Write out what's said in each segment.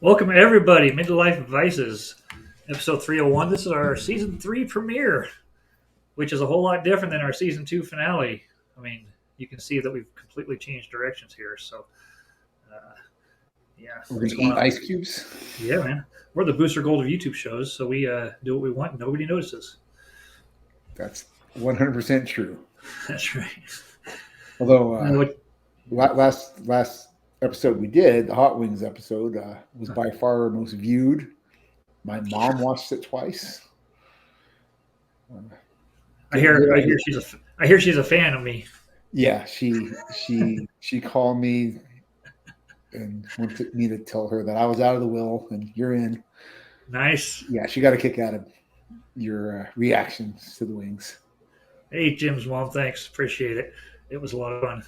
Welcome, everybody. Midlife Vices, episode 301. This is our season 3 premiere, which is a whole lot different than our season 2 finale. I mean, you can see that we've completely changed directions here. So, uh, yeah. We're What's gonna going eat on? ice cubes. Yeah, man. We're the Booster Gold of YouTube shows, so we do what we want and nobody notices. That's 100% true. That's right. Although What- last episode we did, the Hot Wings episode, was by far our most viewed. My mom watched it twice. I hear she's a fan of me. Yeah, she called me and wanted me to tell her that I was out of the will and you're in. Nice. Yeah, she got a kick out of your reactions to the wings. Hey, Jim's mom. Thanks. Appreciate it. It was a lot of fun.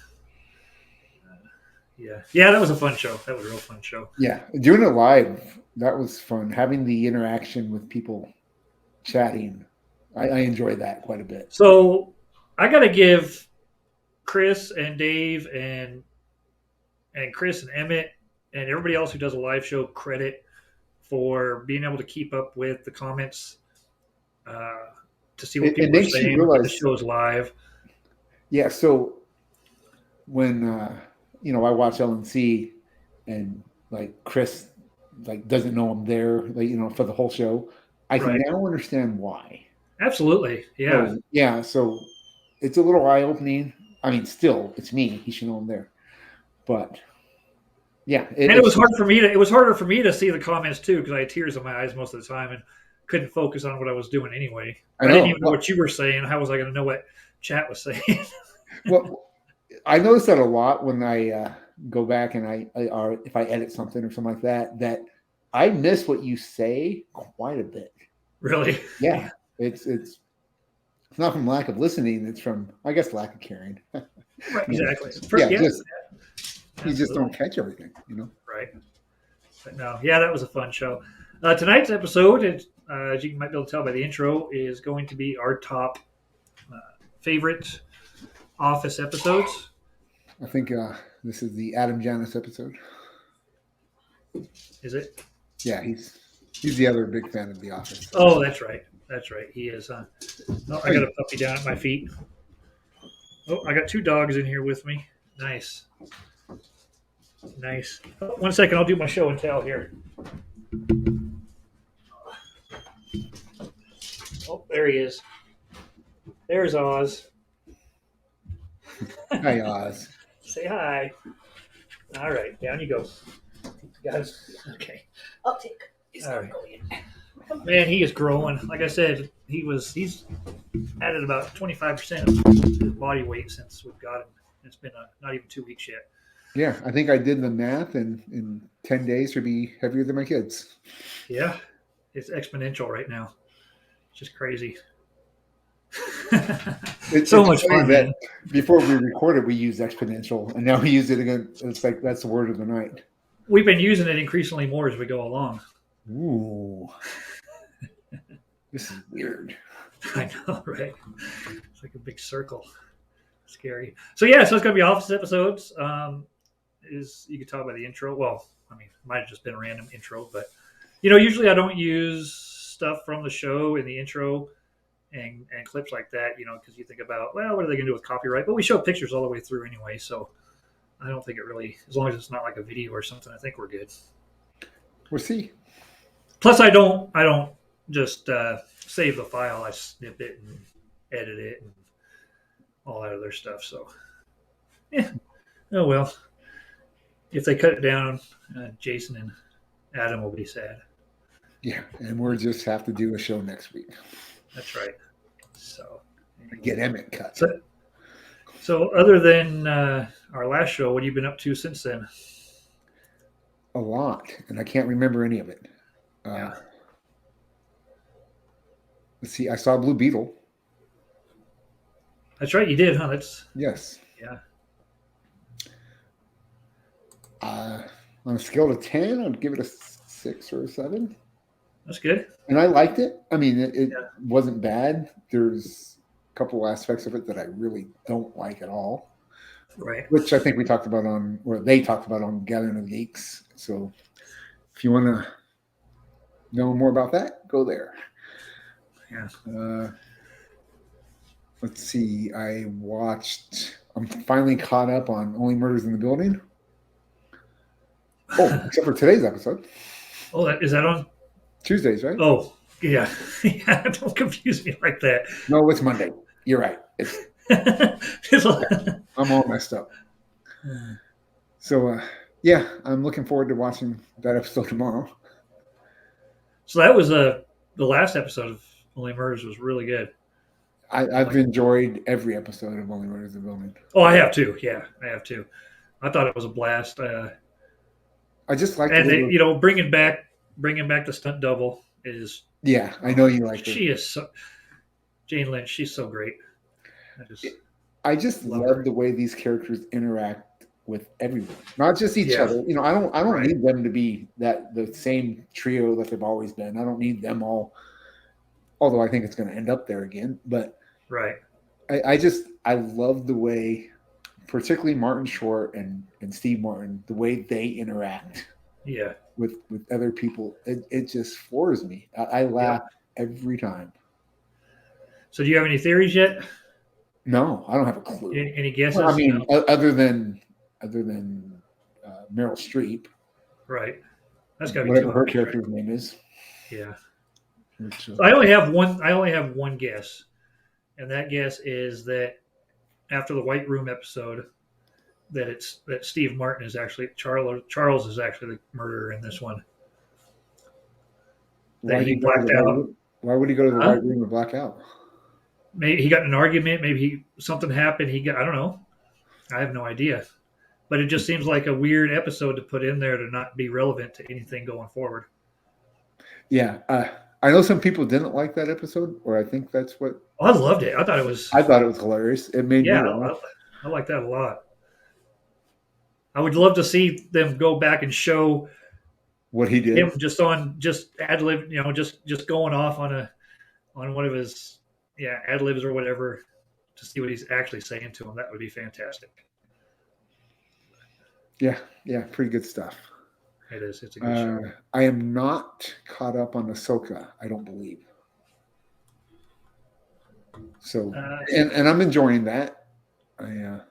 Yeah, that was a fun show. That was a real fun show. Yeah, doing it live, that was fun. Having the interaction with people chatting, I enjoyed that quite a bit. So I got to give Chris and Dave and Chris and Emmett and everybody else who does a live show credit for being able to keep up with the comments, to see what people are saying when the show's live. Yeah, so when I watch LNC and like Chris doesn't know I'm there, for the whole show, I can now understand why. Absolutely, yeah. So, yeah, so it's a little eye opening. I mean, still, it's me. He should know I'm there, but yeah, it was hard for me to. It was harder for me to see the comments too because I had tears in my eyes most of the time and couldn't focus on what I was doing anyway. I didn't even know what you were saying. How was I going to know what chat was saying? Well, I notice that a lot when I go back and or if I edit something or something like that, that I miss what you say quite a bit. Really? Yeah. It's not from lack of listening. It's from, I guess, lack of caring. Right, exactly. You just don't catch everything, Right. But no, yeah, that was a fun show. Tonight's episode, as you might be able to tell by the intro, is going to be our top favorite Office episodes. I think this is the Adam Janus episode. Is it? Yeah, he's the other big fan of The Office. Oh, that's right. That's right. He is. Oh, I got a puppy down at my feet. Oh, I got two dogs in here with me. Nice. Nice. Oh, 1 second. I'll do my show and tell here. Oh, there he is. There's Oz. Hi, Oz. Say hi. All right. Down you go. Guys. Okay. I'll take. All right. Man, he is growing. Like I said, he's added about 25% of his body weight since we've got him. It's been not even 2 weeks yet. Yeah, I think I did the math, and in 10 days he'll be heavier than my kids. Yeah, it's exponential right now. It's just crazy. It's so much fun. That before we recorded, we used exponential, and now we use it again. It's like that's the word of the night. We've been using it increasingly more as we go along. Ooh. This is weird. I know, right? It's like a big circle. Scary. So it's going to be Office episodes. Is you can tell by the intro. Well, I mean, it might have just been a random intro, but usually I don't use stuff from the show in the intro and clips like that. Because you think about, well, what are they going to do with copyright? But we show pictures all the way through anyway, so I don't think it really, as long as it's not like a video or something, I think we're good. We'll see. Plus, I don't just save the file. I snip it and edit it and all that other stuff. So, yeah. Oh, well. If they cut it down, Jason and Adam will be sad. Yeah, and we'll just have to do a show next week. That's right. So get Emmett cut. So other than our last show, what have you been up to since then? A lot, and I can't remember any of it. Let's see. I saw Blue Beetle. That's right, you did, huh? Yes. Yeah. On a scale of 10, I'd give it a 6 or a 7. That's good. And I liked it. I mean, it wasn't bad. There's a couple aspects of it that I really don't like at all. Right. Which I think we talked about they talked about on Gathering of the Geeks. So if you want to know more about that, go there. Yeah. Let's see. I'm finally caught up on Only Murders in the Building. Oh, except for today's episode. Oh, is that on? Tuesdays, right? Oh, yeah. Yeah, don't confuse me like that. No, it's Monday. You're right. I'm all messed up. So, yeah, I'm looking forward to watching that episode tomorrow. So that was the last episode of Only Murders was really good. I've enjoyed every episode of Only Murders in the Building. Oh, I have too. Yeah, I have too. I thought it was a blast. I just like and bringing back the stunt double is. Yeah, I know you like her. She is so, Jane Lynch. She's so great. I just love the way these characters interact with everyone, not just each other. I don't need them to be the same trio that they've always been. I don't need them all. Although I think it's going to end up there again, but I love the way, particularly Martin Short and Steve Martin, the way they interact. Yeah. With other people, it just floors me. I laugh every time. So, do you have any theories yet? No, I don't have a clue. Any guesses? Well, I mean, other than Meryl Streep, right? That's got to be whatever her character's name is. Yeah. So I only have one guess, and that guess is that after the White Room episode, that Steve Martin is actually Charles is actually the murderer in this one. That he blacked out. Why would he go to the White Room and black out? Maybe he got in an argument. Maybe something happened. I don't know. I have no idea. But it just seems like a weird episode to put in there to not be relevant to anything going forward. Yeah. I know some people didn't like that episode, or I think that's what. Oh, I loved it. I thought it was hilarious. It made me laugh. I like that a lot. I would love to see them go back and show what he did. Him just ad lib, just going off on one of his ad libs or whatever to see what he's actually saying to him. That would be fantastic. Yeah, pretty good stuff. It is. It's a good show. I am not caught up on Ahsoka, I don't believe. So, and I'm enjoying that. I'm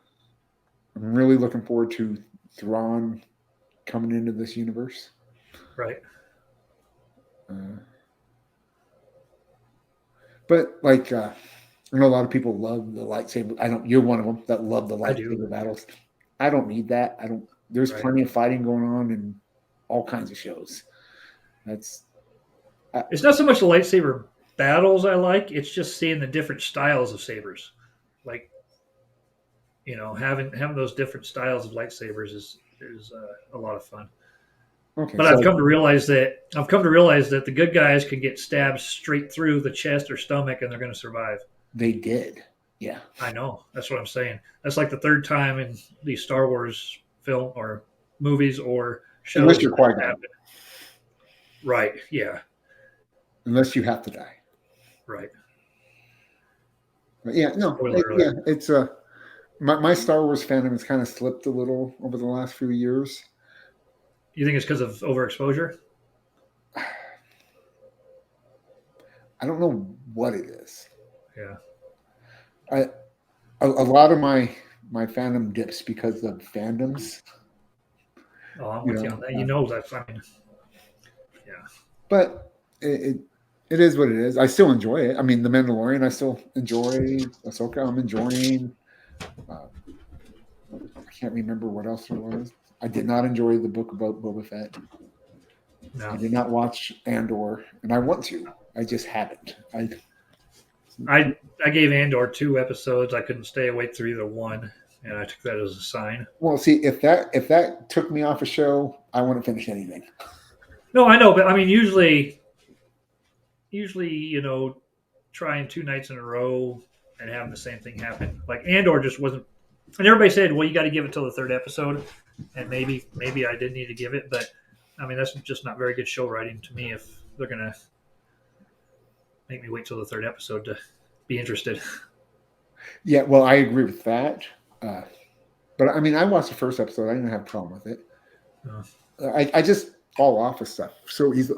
really looking forward to Thrawn coming into this universe. Right. But like, I know a lot of people love the lightsaber. You're one of them that love the lightsaber battles. I don't need that. There's plenty of fighting going on in all kinds of shows. It's not so much the lightsaber battles I like. It's just seeing the different styles of sabers. Like, having those different styles of lightsabers is a lot of fun. Okay, but I've come to realize that the good guys can get stabbed straight through the chest or stomach and they're going to survive. They did. Yeah. I know. That's what I'm saying. That's like the third time in these Star Wars film or movies or shows. Unless you're Qui-Gon. Right. Yeah. Unless you have to die. Right. But yeah. No. It's my Star Wars fandom has kind of slipped a little over the last few years. You think it's because of overexposure? I don't know what it is. Yeah. A lot of my fandom dips because of fandoms. Oh, I'm with you on that. That's yeah. But it is what it is. I still enjoy it. I mean, The Mandalorian, I still enjoy. Ahsoka, I'm enjoying. I can't remember what else there was. I did not enjoy the book about Boba Fett. No. I did not watch Andor, and I want to. I just haven't. I gave Andor 2 episodes. I couldn't stay awake through either one, and I took that as a sign. Well, see, if that took me off a show, I wouldn't finish anything. No, I know, but I mean, usually, trying 2 nights in a row and having the same thing happen. Like Andor just wasn't. And everybody said, "Well, you got to give it till the 3rd episode," and maybe I did need to give it, but I mean, that's just not very good show writing to me if they're gonna make me wait till the 3rd episode to be interested. Yeah, well, I agree with that. But I mean, I watched the 1st episode. I didn't have a problem with it. I fall off of stuff. So he's,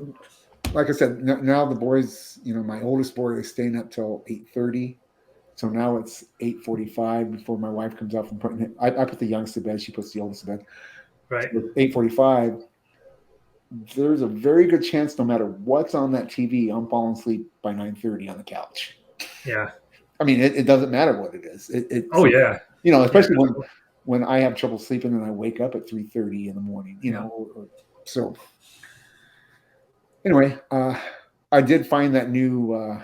like I said, now the boys, my oldest boy is staying up till 8:30. So now it's 8:45 before my wife comes up from putting it. I put the youngest to bed. She puts the oldest to bed. Right. So 8:45. There's a very good chance, no matter what's on that TV, I'm falling asleep by 9:30 on the couch. Yeah. I mean, it doesn't matter what it is. Oh yeah. Especially Yeah. when I have trouble sleeping and I wake up at 3:30 in the morning. Yeah. So anyway, I did find that new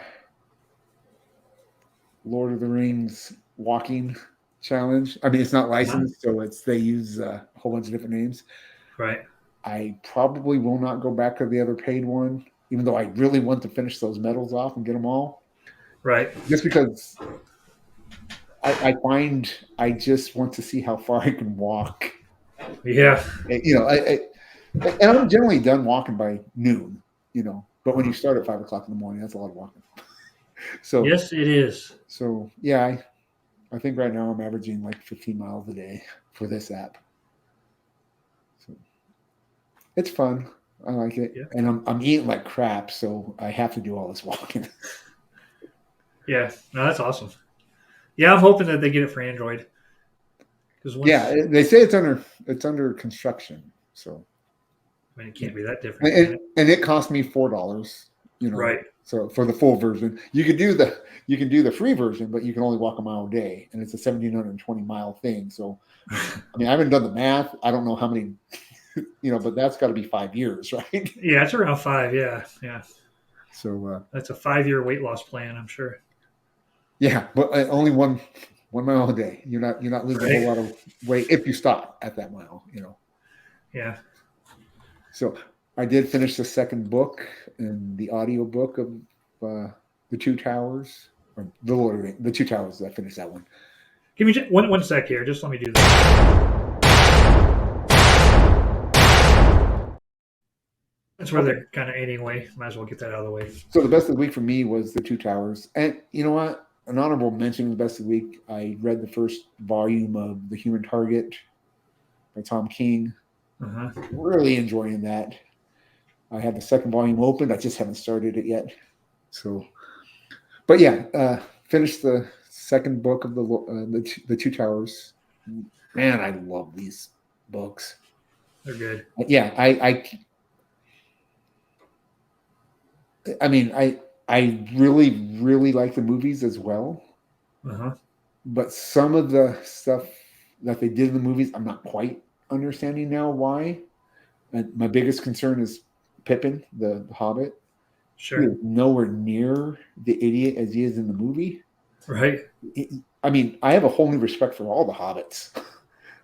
Lord of the Rings walking challenge. I mean, it's not licensed, so they use a whole bunch of different names. Right. I probably will not go back to the other paid one, even though I really want to finish those medals off and get them all. Right. Just because I find I just want to see how far I can walk. Yeah. And I'm generally done walking by noon, but when you start at 5 o'clock in the morning, that's a lot of walking. So yes, it is. So yeah, I think right now I'm averaging like 15 miles a day for this app. So it's fun. I like it, Yeah. and I'm eating like crap, so I have to do all this walking. Yeah, no, that's awesome. Yeah, I'm hoping that they get it for Android. Yeah, they say it's under construction, so I mean, it can't be that different. And it cost me $4. Right. So for the full version, you can do the free version, but you can only walk a mile a day, and it's a 1,720-mile thing. So, I mean, I haven't done the math. I don't know how many, but that's got to be 5 years, right? Yeah, it's around 5. Yeah, yeah. So that's a 5-year weight loss plan, I'm sure. Yeah, but only one mile a day. You're not losing a whole lot of weight if you stop at that mile. Yeah. So I did finish the second book and the audio book of The Two Towers, or The Lord of the Rings, The Two Towers. I finished that one. Give me one sec here. Just let me do that. That's where they're kind of anyway. Might as well get that out of the way. So the best of the week for me was The Two Towers. And you know what? An honorable mention of the best of the week. I read the first volume of The Human Target by Tom King. Uh-huh. Really enjoying that. I have the second volume open. I just haven't started it yet. So, but yeah, finished the second book of the Two Towers. Man, I love these books. They're good. Yeah, I mean, I really, really like the movies as well. Uh-huh. But some of the stuff that they did in the movies, I'm not quite understanding now why. And my biggest concern is Pippin, the Hobbit. Sure. He is nowhere near the idiot as he is in the movie. Right. I mean, I have a whole new respect for all the hobbits.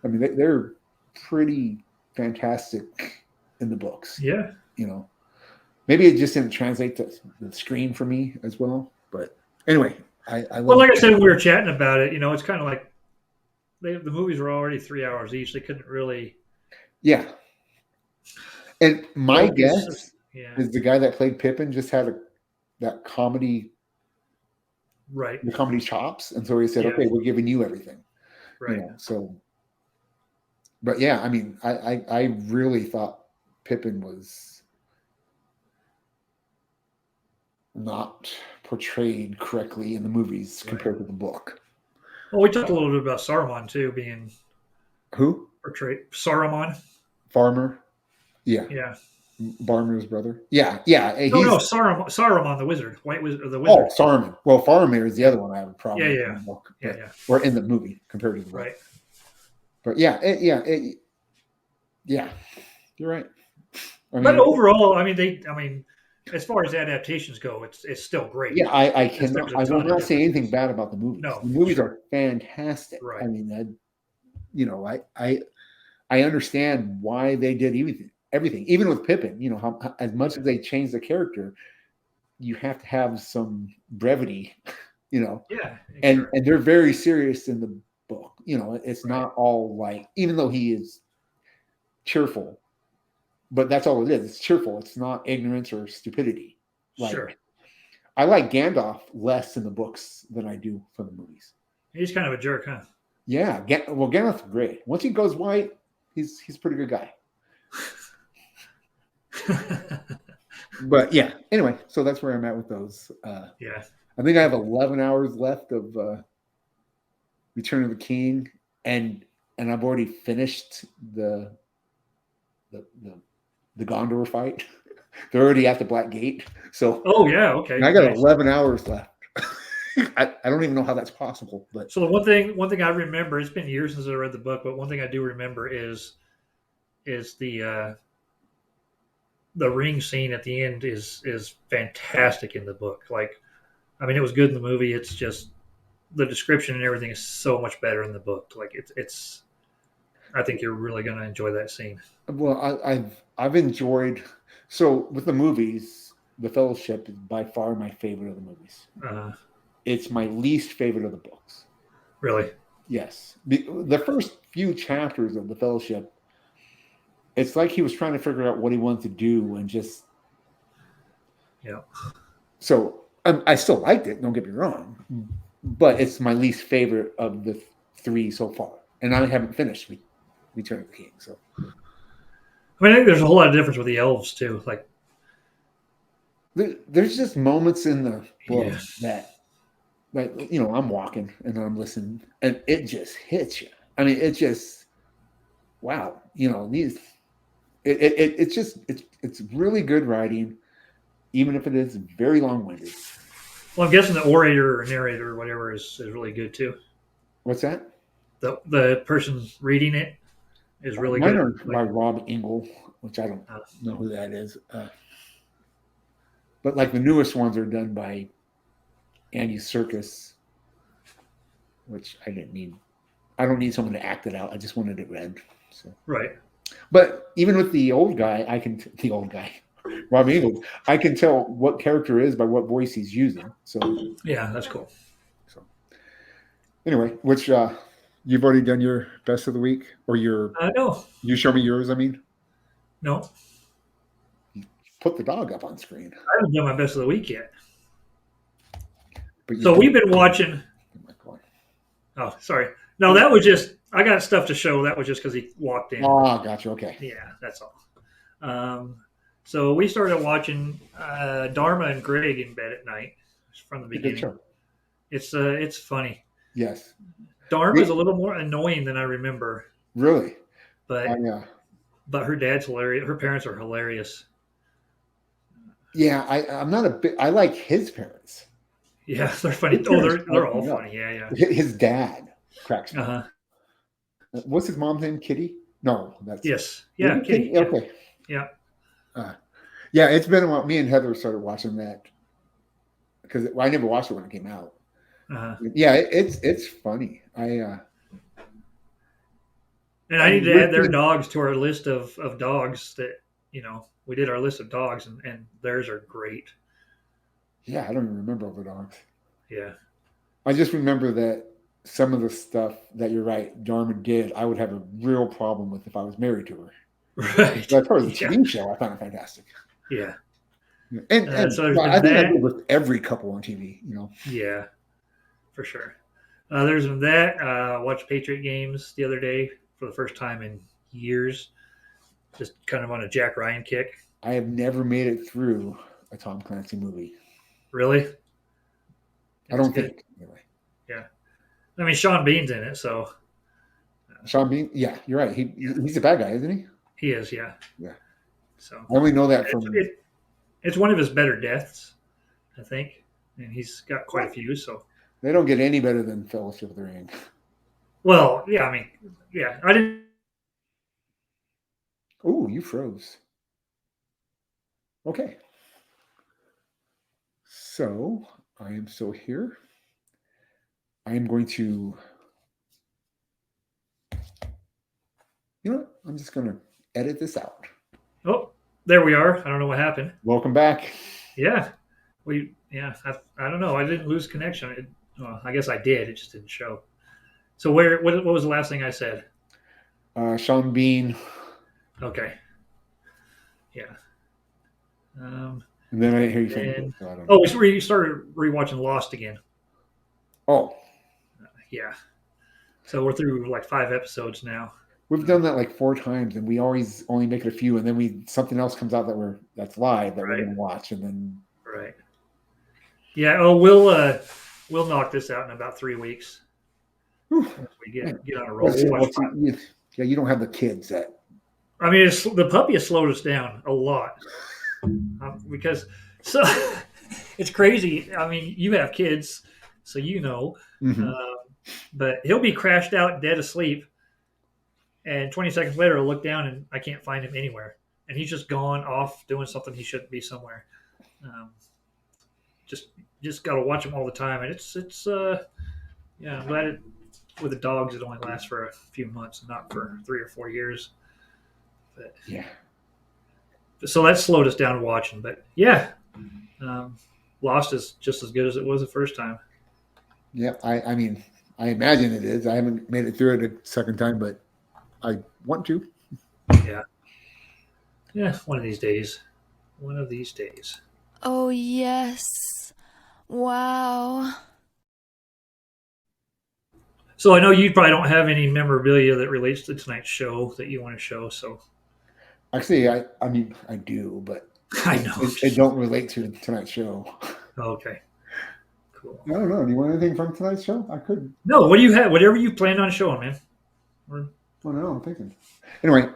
I mean, they're pretty fantastic in the books. Yeah. Maybe it just didn't translate to the screen for me as well. But anyway, well, like I said, when we were chatting about it, it's kind of like the movies were already 3 hours each. They couldn't really. Yeah. And my guess is the guy that played Pippin just had that comedy. Right. The comedy chops. And so he said, okay, we're giving you everything. Right. So, but yeah, I mean, I really thought Pippin was not portrayed correctly in the movies compared to the book. Well, we talked a little bit about Saruman too being who portrayed. Saruman. Farmer. Yeah. Yeah. Barmer's brother. Yeah. No, Saruman, the wizard, White Wizard, the wizard. Oh, Saruman. Well, Faramir is the other one I have a problem with in the book, or in the movie compared to the book. Right. But yeah, you're right. But overall, I mean, as far as adaptations go, it's still great. Yeah, I will not say anything bad about the movies. No, the movies are fantastic. Right. I mean, I understand why they did everything, even with Pippin. How as much as they changed the character, you have to have some brevity. Yeah, and they're very serious in the book. It's not all like, even though he is cheerful, but that's all it is. It's cheerful. It's not ignorance or stupidity. Sure. I like Gandalf less in the books than I do for the movies. He's kind of a jerk, huh? Yeah. Gandalf's great. Once he goes white, he's a pretty good guy. But yeah, anyway, so that's where I'm at with those. Yeah. I think I have 11 hours left of Return of the King, and I've already finished the the, the Gondor fight. They're already at the Black Gate, so Oh yeah. Okay. I got Nice. 11 hours left. I don't even know how that's possible, but So the one thing I remember, it's been years since I read the book, but one thing I do remember is the ring scene at the end is fantastic in the book. Like, I mean, it was good in the movie. It's just the description and everything is so much better in the book. Like, it's. I think you're really going to enjoy that scene. well, I've enjoyed. So with the movies, The Fellowship is by far my favorite of the movies. Uh, It's my least favorite of the books. really. Yes, the first few chapters of The Fellowship, it's like he was trying to figure out what he wanted to do, and just Yeah. so I still liked it. Don't get me wrong, but it's my least favorite of the three so far, and I haven't finished Return of the King. So I mean, I think there's a whole lot of difference with the elves too. Like, there's just moments in the book yeah, that, like, I'm walking and I'm listening, and it just hits you. I mean, it just, wow, these, it's just, it's really good writing, even if it is very long winded. well, I'm guessing the orator or narrator or whatever is really good too. What's that? The person reading it is really Mine good. are by Like, Rob Engel, which I don't uh, know who that is. But like the newest ones are done by Andy Serkis, which I didn't need. I don't need someone to act it out. I just wanted it read. So, right. but even with the old guy, the old guy, Rob Engel, I can tell what character is by what voice he's using. Yeah, that's cool. So anyway, which you've already done your best of the week, or No, you show me yours. I mean, no, put the dog up on screen, I haven't done my best of the week yet. but you So can. we've been watching. Oh, sorry. No, that was just I got stuff to show. That was just because he walked in. Oh, gotcha. Okay. Yeah, that's all. Um, so we started watching Dharma and Greg in bed at night from the It's a good beginning. show. It's funny. Yes. Dharma is a little more annoying than I remember, Really? but Yeah. but her dad's hilarious. Her parents are hilarious. Yeah, I'm not a bit. I like his parents. Yeah, they're funny. His Oh, parents they're crack all me up. funny. Yeah, His dad cracks me yeah. up. What's his mom's name? Kitty? No, that's Yes. Yeah, Kitty. Kitty. Yeah. Okay. Yeah. Yeah, it's been a while. Me and Heather started watching that because I never watched it when it came out. Uh-huh. Yeah, it's funny. And I need to add their dogs to our list of dogs that, we did our list of dogs and theirs are great. Yeah, I don't even remember all the dogs. Yeah. I just remember that some of the stuff that you're right, Dharma did, I would have a real problem with if I was married to her. Right. But as far as the TV show, I found it fantastic. Yeah. And so I think I did with every couple on TV, Yeah, for sure. There's been that. Watched Patriot games the other day for the first time in years. Just kind of on a Jack Ryan kick. I have never made it through a Tom Clancy movie. Really? I don't think. Anyway. Yeah. I mean, Sean Bean's in it, so. Sean Bean? Yeah, you're right. He's a bad guy, isn't he? He is, yeah. Yeah. So. I only know that from. It's one of his better deaths, I think. And he's got quite a few, so. They don't get any better than Fellowship of the Ring. Well, yeah, I mean, yeah. I didn't. Oh, you froze. Okay. So I am still here. I am going to. You know what? I'm just going to edit this out. Oh, there we are. I don't know what happened. Welcome back. Yeah. I don't know. I didn't lose connection. I guess I did. It just didn't show. So what was the last thing I said? Sean Bean. Okay. Yeah. And then I didn't hear you finish. We started rewatching Lost again. Oh. Yeah. So we're through like 5 episodes now. We've done that like 4 times, and we always only make it a few, and then something else comes out that's live that we're Right. going to watch, and then Right. Yeah. Oh, we'll knock this out in about 3 weeks. whew, Once we get on a roll. well, We'll watch yeah, you don't have the kids that. I mean, the puppy has slowed us down a lot because so it's crazy. I mean, you have kids, so you know, Mhm. but he'll be crashed out, dead asleep, and 20 seconds later, I'll look down and I can't find him anywhere, and he's just gone off doing something he shouldn't be somewhere. Um, just got to watch him all the time, and it's yeah. I'm glad with the dogs it only lasts for a few months, not for 3 or 4 years. But Yeah. so that slowed us down watching. But yeah, um, Lost is just as good as it was the first time. Yeah. I mean, I imagine it is. I haven't made it through it a second time, but I want to. Yeah, yeah. One of these days. One of these days. Oh, yes. Wow. So I know you probably don't have any memorabilia that relates to tonight's show that you want to show. So Actually, I mean, I do, but I know. it don't relate to tonight's show. Okay. Cool. I don't know. Do you want anything from tonight's show? I could. No, what do you have? Whatever you plan on showing, man. Oh no, I'm thinking. Anyway,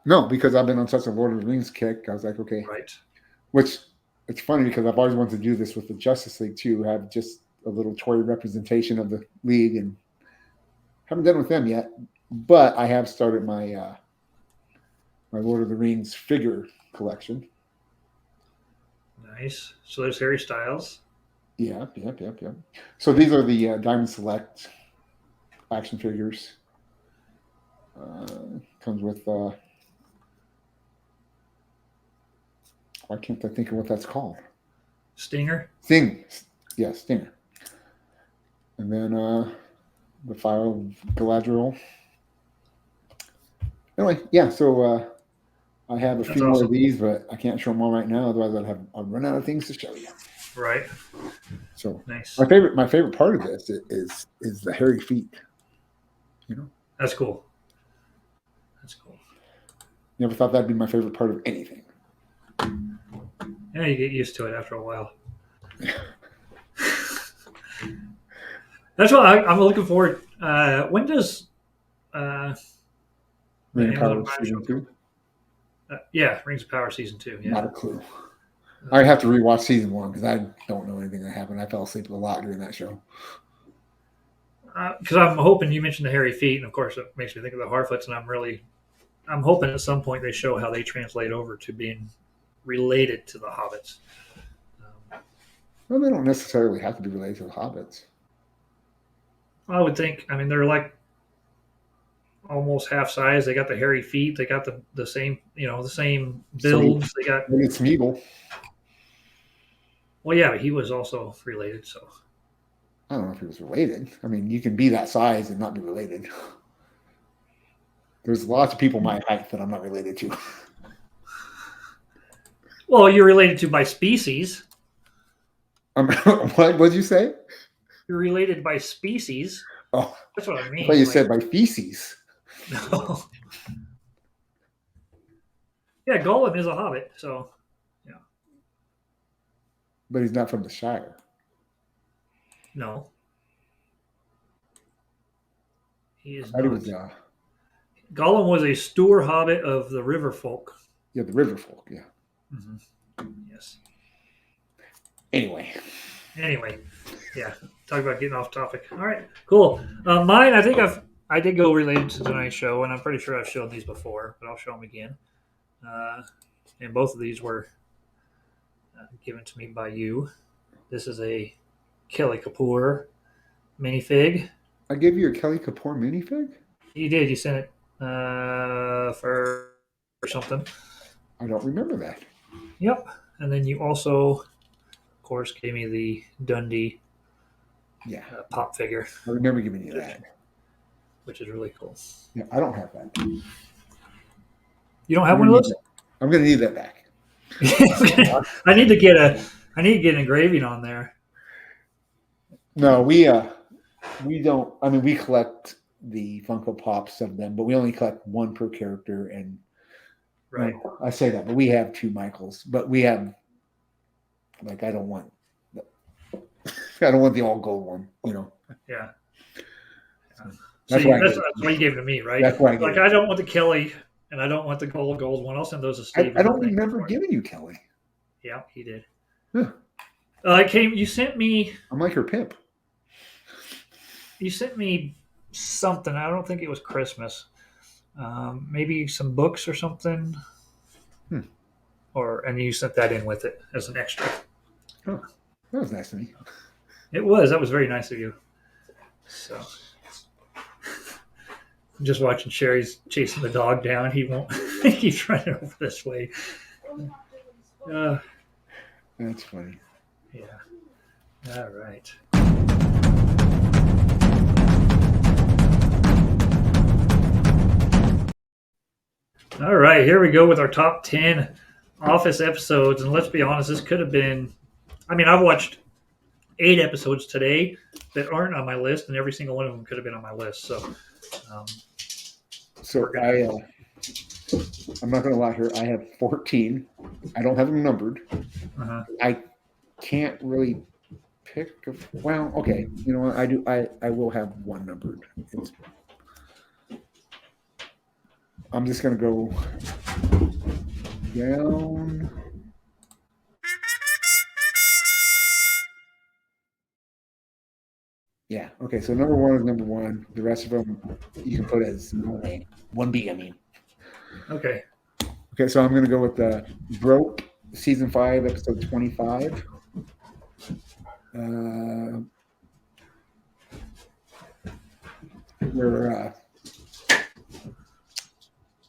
no, because I've been on such a Lord of the Rings kick. I was like, okay. Right. Which it's funny because I've always wanted to do this with the Justice League too. Have just a little toy representation of the league, and haven't done it with them yet. But I have started my my Lord of the Rings figure collection. Nice. So there's Harry Styles. Yeah. So these are the Diamond Select action figures. Comes with why can't I think of what that's called? Stinger. Stinger. And then the file Galadriel. Anyway, yeah. So I have a few more of these, but I can't show them all right now. Otherwise, I'll run out of things to show you. Right. So nice. My favorite part of this is the hairy feet. You know. That's cool. That's cool. Never thought that'd be my favorite part of anything. Yeah, you get used to it after a while. That's what I'm looking forward. When does Ring of Power season 2? Yeah, Rings of Power season 2. Yeah. Not a clue. I have to rewatch season 1 because I don't know anything that happened. I fell asleep a lot during that show. Because I'm hoping you mentioned the hairy feet, and of course it makes me think of the Harfoots, and I'm hoping at some point they show how they translate over to being related to the hobbits. Well, they don't necessarily have to be related to the hobbits. I would think. I mean, they're like almost half size. They got the hairy feet. They got the same, the same builds. They got. It's Smeagol. Well, yeah, but he was also related. So I don't know if he was related. I mean, you can be that size and not be related. There's lots of people my height that I'm not related to. Well, you're related to by species. What did you say? You're related by species. Oh, that's what I mean. I thought you said by feces. No. Yeah, Gollum is a hobbit, so yeah. But he's not from the Shire. No. He is not. Gollum was a Stour hobbit of the River Folk. Yeah, the River Folk, yeah. Mm-hmm. Yes. Anyway, yeah. Talk about getting off topic. All right, cool. Mine, I think I did go related to tonight's show, and I'm pretty sure I've shown these before, but I'll show them again. And both of these were given to me by you. This is a Kelly Kapoor minifig. I gave you a Kelly Kapoor minifig? You did. You sent it for something. I don't remember that. Yep. And then you also, of course, gave me the Dundee pop figure. I remember giving you that. Which is really cool. Yeah, I don't have that. You don't have one of those? I'm going to need that back. I need to get an engraving on there. No, we don't. I mean, we collect the Funko Pops of them, but we only collect one per character. And Right. well, I say that, but we have 2 Michaels. But we have like I don't want the all gold one. Yeah. That's See, why that's why you gave it to me, right? That's why I don't want the Kelly, and I don't want the gold one. I'll send those to Steve. I don't remember giving you Kelly. Yeah, he did. Huh. You sent me. I'm like her pimp. You sent me something. I don't think it was Christmas. Maybe some books or something. And you sent that in with it as an extra. Oh, that was nice of me. It was. That was very nice of you. So, I'm just watching Sherry's chasing the dog down. He won't. He keeps running over this way. That's funny. Yeah. All right. All right. Here we go with our top 10 Office episodes. And let's be honest, this could have been. I mean, I've watched 8 episodes today that aren't on my list, and every single one of them could have been on my list. So, I'm not going to lie here. I have 14. I don't have them numbered. I can't really pick. Well, okay. You know what? I do. I will have one numbered. I'm just going to go down. Yeah. Okay. So number 1 is number 1. The rest of them you can put as 1B. I mean. Okay. Okay. So I'm going to go with the Broke season 5, episode 25. Where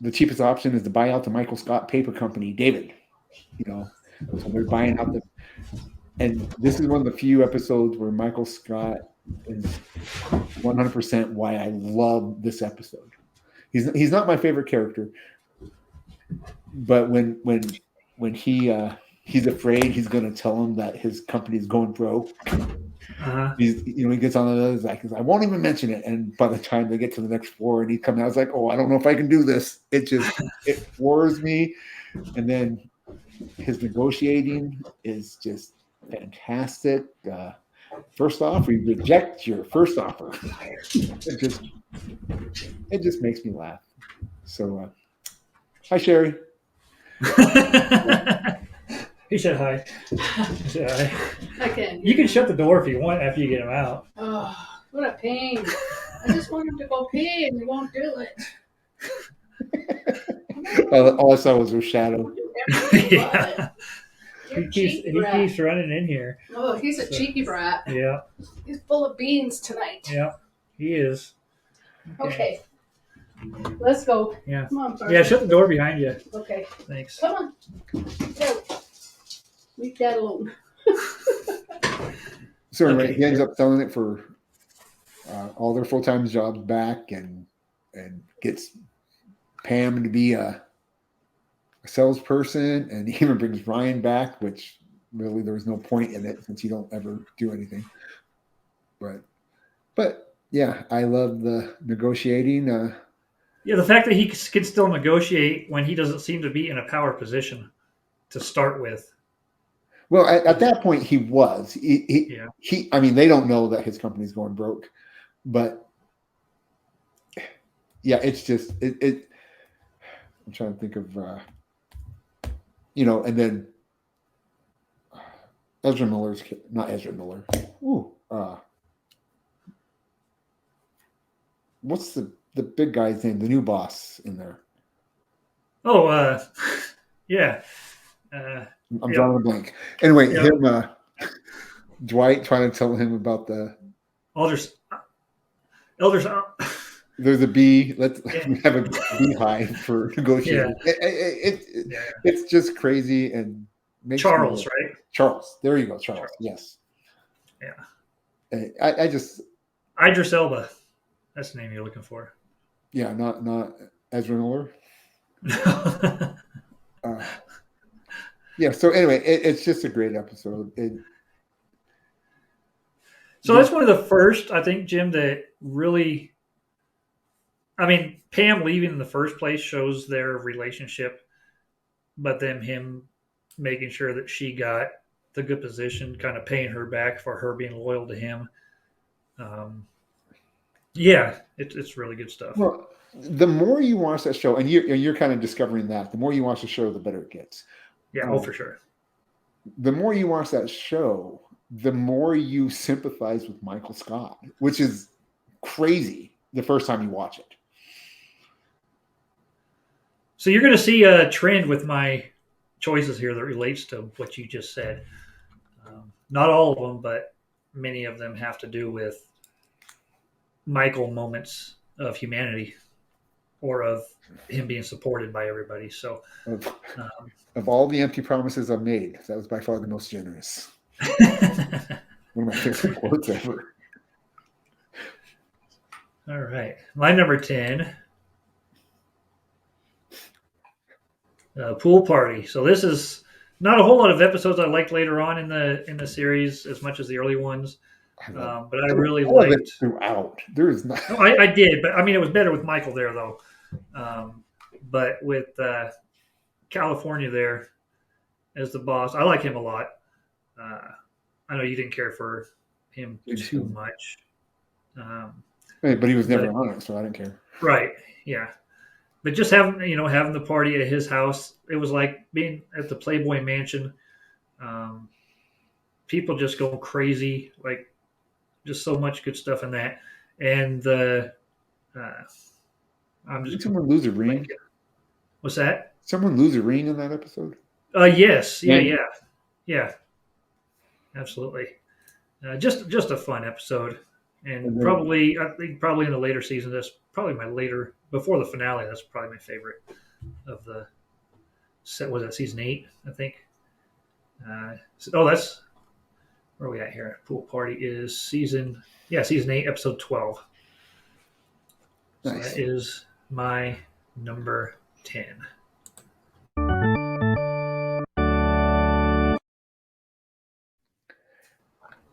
the cheapest option is to buy out the Michael Scott paper company, David. So they're buying out and this is one of the few episodes where Michael Scott is 100% why I love this episode. He's not my favorite character, but when he's afraid he's going to tell him that his company is going broke. He gets on the other side. I won't even mention it. And by the time they get to the next floor and he comes out, I was like, oh, I don't know if I can do this. It floors me. And then his negotiating is just fantastic. First off, we reject your first offer. It just makes me laugh. So, hi, Sherry. He said hi. I can. You can shut the door if you want after you get him out. Oh, what a pain. I just want him to go pee and he won't do it. All I saw was her shadow. Yeah. He keeps running in here. Oh, he's a cheeky brat. Yeah. He's full of beans tonight. Yeah, he is. Okay. Let's go. Yeah. Come on, Parker. Yeah, shut the door behind you. Okay. Thanks. Come on. Go. Leave that alone. So anyway, he ends up selling it for all their full-time jobs back and gets Pam to be a salesperson, and he even brings Ryan back, which really there was no point in it since you don't ever do anything. But yeah, I love the negotiating. Yeah, the fact that he can still negotiate when he doesn't seem to be in a power position to start with. Well, at that point, he was. I mean, they don't know that his company's going broke, but yeah, it's just it. I'm trying to think of, and then Ezra Miller's not Ezra Miller. Ooh, what's the big guy's name? The new boss in there. Oh, yeah. I'm drawing a blank. Anyway, him, Dwight trying to tell him about the elders. There's a bee. Let's have a beehive for negotiating. Yeah. It's just crazy and makes Charles, right? Charles. There you go, Charles. Yes. Yeah. I just Idris Elba. That's the name you're looking for. Yeah, not Ezra Miller. Yeah. So anyway, it's just a great episode. So that's one of the first, I think, Jim, that really I mean, Pam leaving in the first place shows their relationship, but then him making sure that she got the good position, kind of paying her back for her being loyal to him. Yeah, it's really good stuff. Well, the more you watch that show, and you're kind of discovering that, the more you watch the show, the better it gets. Yeah, oh, for sure. The more you watch that show, the more you sympathize with Michael Scott, which is crazy the first time you watch it. So you're going to see a trend with my choices here that relates to what you just said. Not all of them, but many of them have to do with Michael moments of humanity or of him being supported by everybody. So, of all the empty promises I've made, that was by far the most generous. One of my favorite quotes ever. All right, my number 10, pool party. So this is not a whole lot of episodes I liked later on in the series as much as the early ones. But I really liked throughout. There is not. No, I did, but I mean, it was better with Michael there, though. But with California there as the boss, I like him a lot. I know you didn't care for him too much. But he was never on it, so I didn't care. Right? Yeah. But just having the party at his house, it was like being at the Playboy Mansion. People just go crazy, like. Just so much good stuff in that, and I'm just. Did someone lose a ring? What's that? Someone lose a ring in that episode? Yes, yeah, absolutely. Just a fun episode, and probably I think probably in the later season, that's probably before the finale. That's probably my favorite of the set. Was that season 8? I think. That's. Where are we at here? Pool Party is season 8, episode 12. So nice. That is my number 10.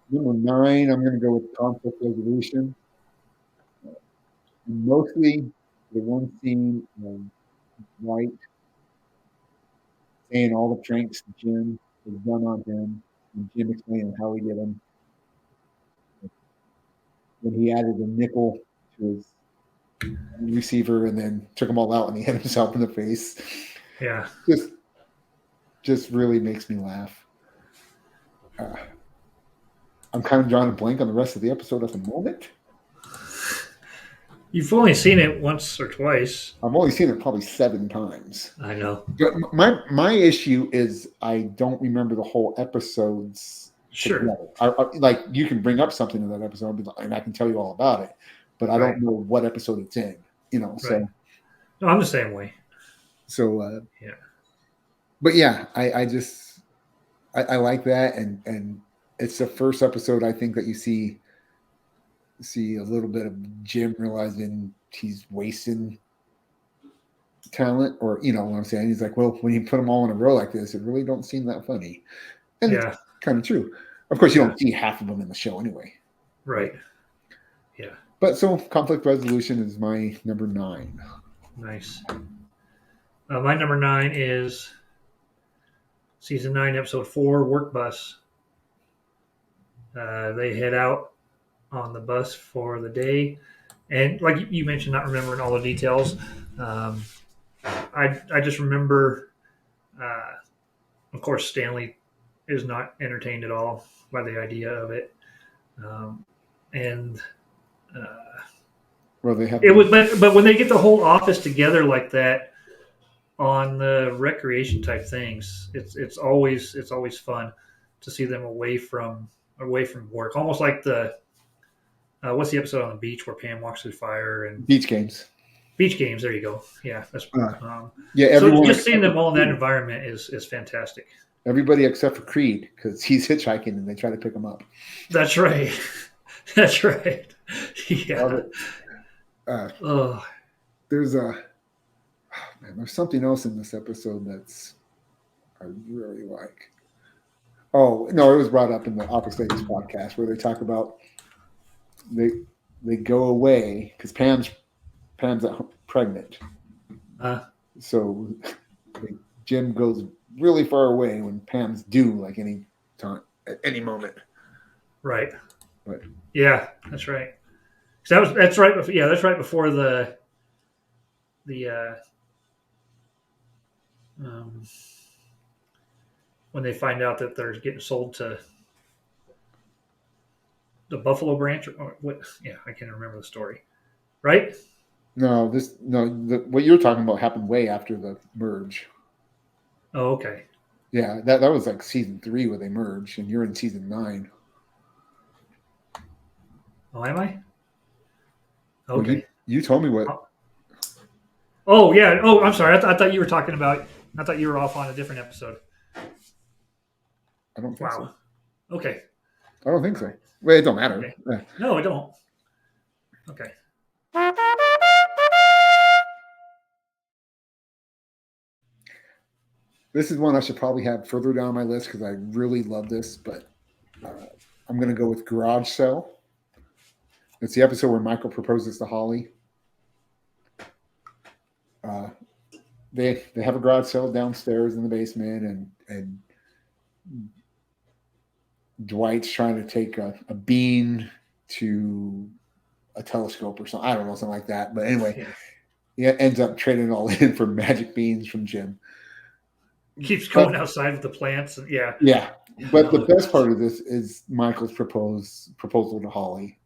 Number 9, I'm going to go with conflict resolution. And mostly the one scene of White saying all the pranks Jim has done on him. And Jim explaining how he did them. When he added a nickel to his receiver and then took them all out and he hit himself in the face. Yeah. Just really makes me laugh. I'm kind of drawing a blank on the rest of the episode at the moment. You've only seen it once or twice. I've only seen it probably 7 times. I know. But my issue is I don't remember the whole episodes. Sure. Like you can bring up something in that episode and I can tell you all about it, but I don't know what episode it's in. Right. So. No, I'm the same way. So yeah. But yeah, I like that, and it's the first episode I think that you see a little bit of Jim realizing he's wasting talent, or what I'm saying. He's like, well, when you put them all in a row like this, it really don't seem that funny, and it's kind of true. Of course, you don't see half of them in the show anyway. Right. Yeah. But so conflict resolution is my number 9. Nice. My number 9 is season 9, episode 4, Work Bus. They head out on the bus for the day, and like you mentioned, not remembering all the details. I just remember, of course, Stanley is not entertained at all by the idea of it, and well, they have it was, but when they get the whole office together like that on the recreation type things, it's always fun to see them away from work, almost like the what's the episode on the beach where Pam walks through fire and Beach Games. There you go. Yeah, that's everyone, so just seeing them all in that environment is fantastic. Everybody except for Creed, because he's hitchhiking and they try to pick him up. That's right. That's right. Yeah. There's something else in this episode that's I really like. Oh no, it was brought up in the Office Ladies podcast where they talk about they go away because Pam's Pam's pregnant. So Jim goes really far away when Pam's due, like any time, at any moment. Right. But Yeah, that's right. So that's right. Yeah, that's right before the um, when they find out that they're getting sold to the Buffalo Branch or what? Yeah, I can't remember the story. Right? what you're talking about happened way after the merge. Oh, okay. Yeah, that was like season 3 where they merged, and you're in season 9. Oh, am I? Well, Okay. you told me what. Oh yeah. Oh, I'm sorry. I thought you were talking about. I thought you were off on a different episode. I don't think so. Wow. Okay. I don't think so. Well, it don't matter. Okay. Yeah. No, I don't. Okay. This is one I should probably have further down my list because I really love this, but I'm going to go with Garage Sale. It's the episode where Michael proposes to Holly. They have a garage sale downstairs in the basement, and Dwight's trying to take a bean to a telescope or something. I don't know, something like that. But anyway, he ends up trading it all in for magic beans from Jim. Keeps going outside with the plants. And, yeah. Yeah. But the best part of this is Michael's proposal to Holly.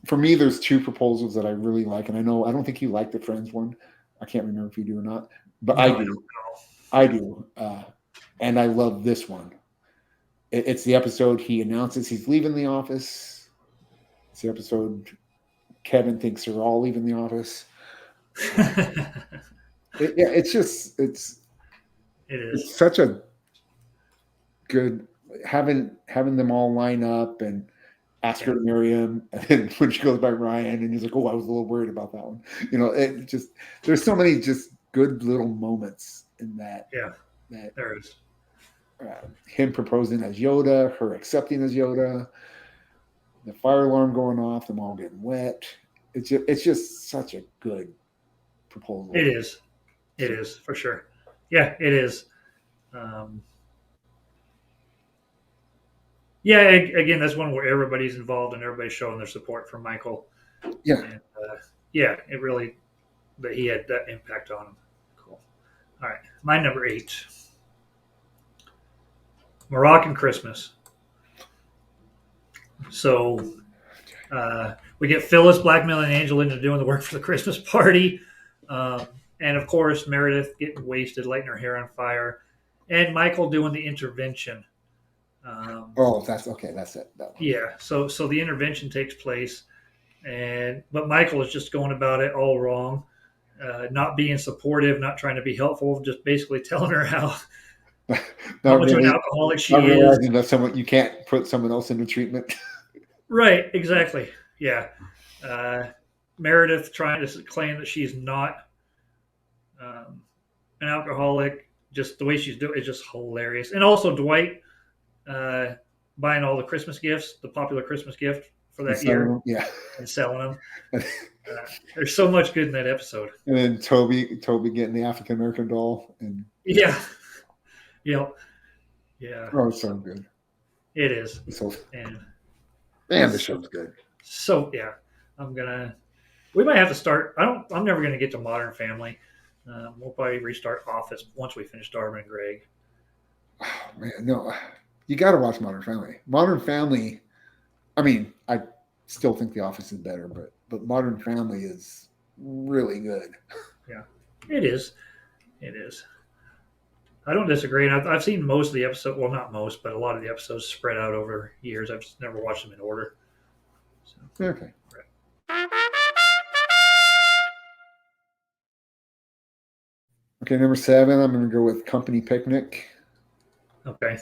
For me, there's 2 proposals that I really like, and I don't think you like the Friends one. I can't remember if you do or not, but I do. I do, and I love this one. It's the episode he announces he's leaving the office. It's the episode Kevin thinks they're all leaving the office. It's such a good having them all line up and ask her to marry him, and then when she goes by Ryan, and he's like, "Oh, I was a little worried about that one." It just there's so many just good little moments in that. Yeah, that there is. Him proposing as Yoda, her accepting as Yoda, the fire alarm going off, them all getting wet. It's just such a good proposal. It is. It is for sure. Yeah, it is. Yeah, again, that's one where everybody's involved and everybody's showing their support for Michael. Yeah. And, it really, that he had that impact on him. Cool. All right. My number 8. Moroccan Christmas. So we get Phyllis blackmailing Angel into doing the work for the Christmas party. And of course, Meredith getting wasted, lighting her hair on fire. And Michael doing the intervention. That's okay. That's it. That yeah. So the intervention takes place, but Michael is just going about it all wrong, not being supportive, not trying to be helpful, just basically telling her how much of an alcoholic she is. Realizing that you can't put someone else into treatment. Right. Exactly. Yeah. Meredith trying to claim that she's not an alcoholic. Just the way she's doing it is just hilarious. And also Dwight. Buying all the Christmas gifts, the popular Christmas gift for that year, and selling them. There's so much good in that episode. And then Toby getting the African American doll, and yeah. Oh, it's so good. It is. Man, the show's good. So yeah, we might have to start. I'm never gonna get to Modern Family. We'll probably restart Office once we finish Darwin and Greg. Oh man, no. You got to watch Modern Family. Modern Family, I mean, I still think The Office is better, but Modern Family is really good. Yeah, it is. It is. I don't disagree. And I've seen most of the episodes. Well, not most, but a lot of the episodes spread out over years. I've just never watched them in order. So, okay. Right. Okay, number 7, I'm going to go with Company Picnic. Okay.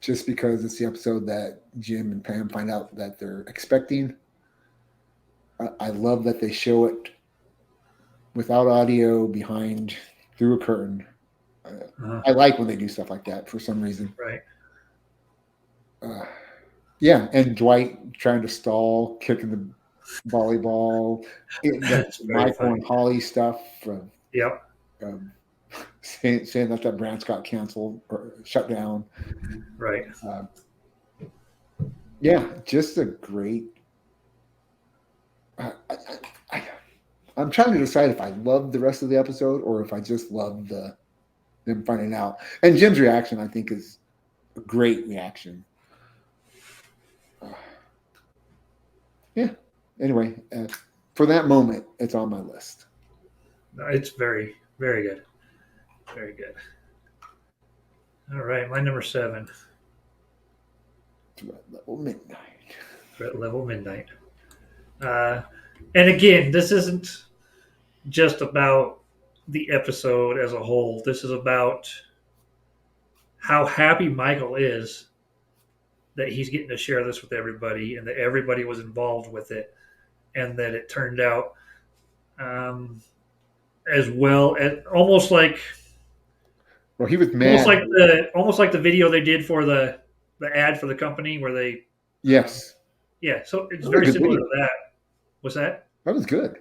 Just because it's the episode that Jim and Pam find out that they're expecting. I love that they show it without audio through a curtain. I like when they do stuff like that for some reason. Right. Yeah, and Dwight trying to stall, kicking the volleyball, the It's very Michael funny. and Holly stuff, Yep. um, saying that branch got canceled or shut down. Right. Uh, yeah, just a great. I, I'm trying to decide if I love the rest of the episode or if I just love them finding out. And Jim's reaction, I think, is a great reaction. Uh, yeah. Anyway, for that moment, it's on my list. No, it's very, very good. Very good. All right. My number 7, Threat level midnight. Threat Level Midnight. Uh, and again, this isn't just about the episode as a whole. This is about how happy Michael is that he's getting to share this with everybody and that everybody was involved with it and that it turned out um, as well as Well, he was almost mad. like the video they did for the ad for the company where they Yes. yeah, so it's That was a very good similar video. to that. What's that? That was good.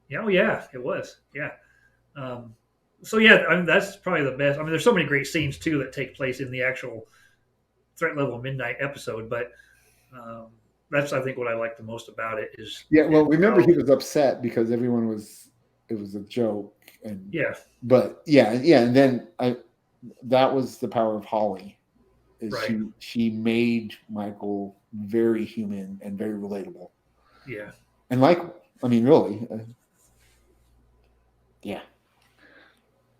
Yeah, oh yeah, it was. Yeah. So yeah, I mean that's probably the best. I mean, there's so many great scenes too that take place in the actual Threat Level Midnight episode, but um, that's I think what I like the most about it is Yeah. Well, remember how, he was upset because everyone was. It was a joke, and yeah, but yeah, and then that was the power of Holly. Is right, she made Michael very human and very relatable, yeah, and I mean, really,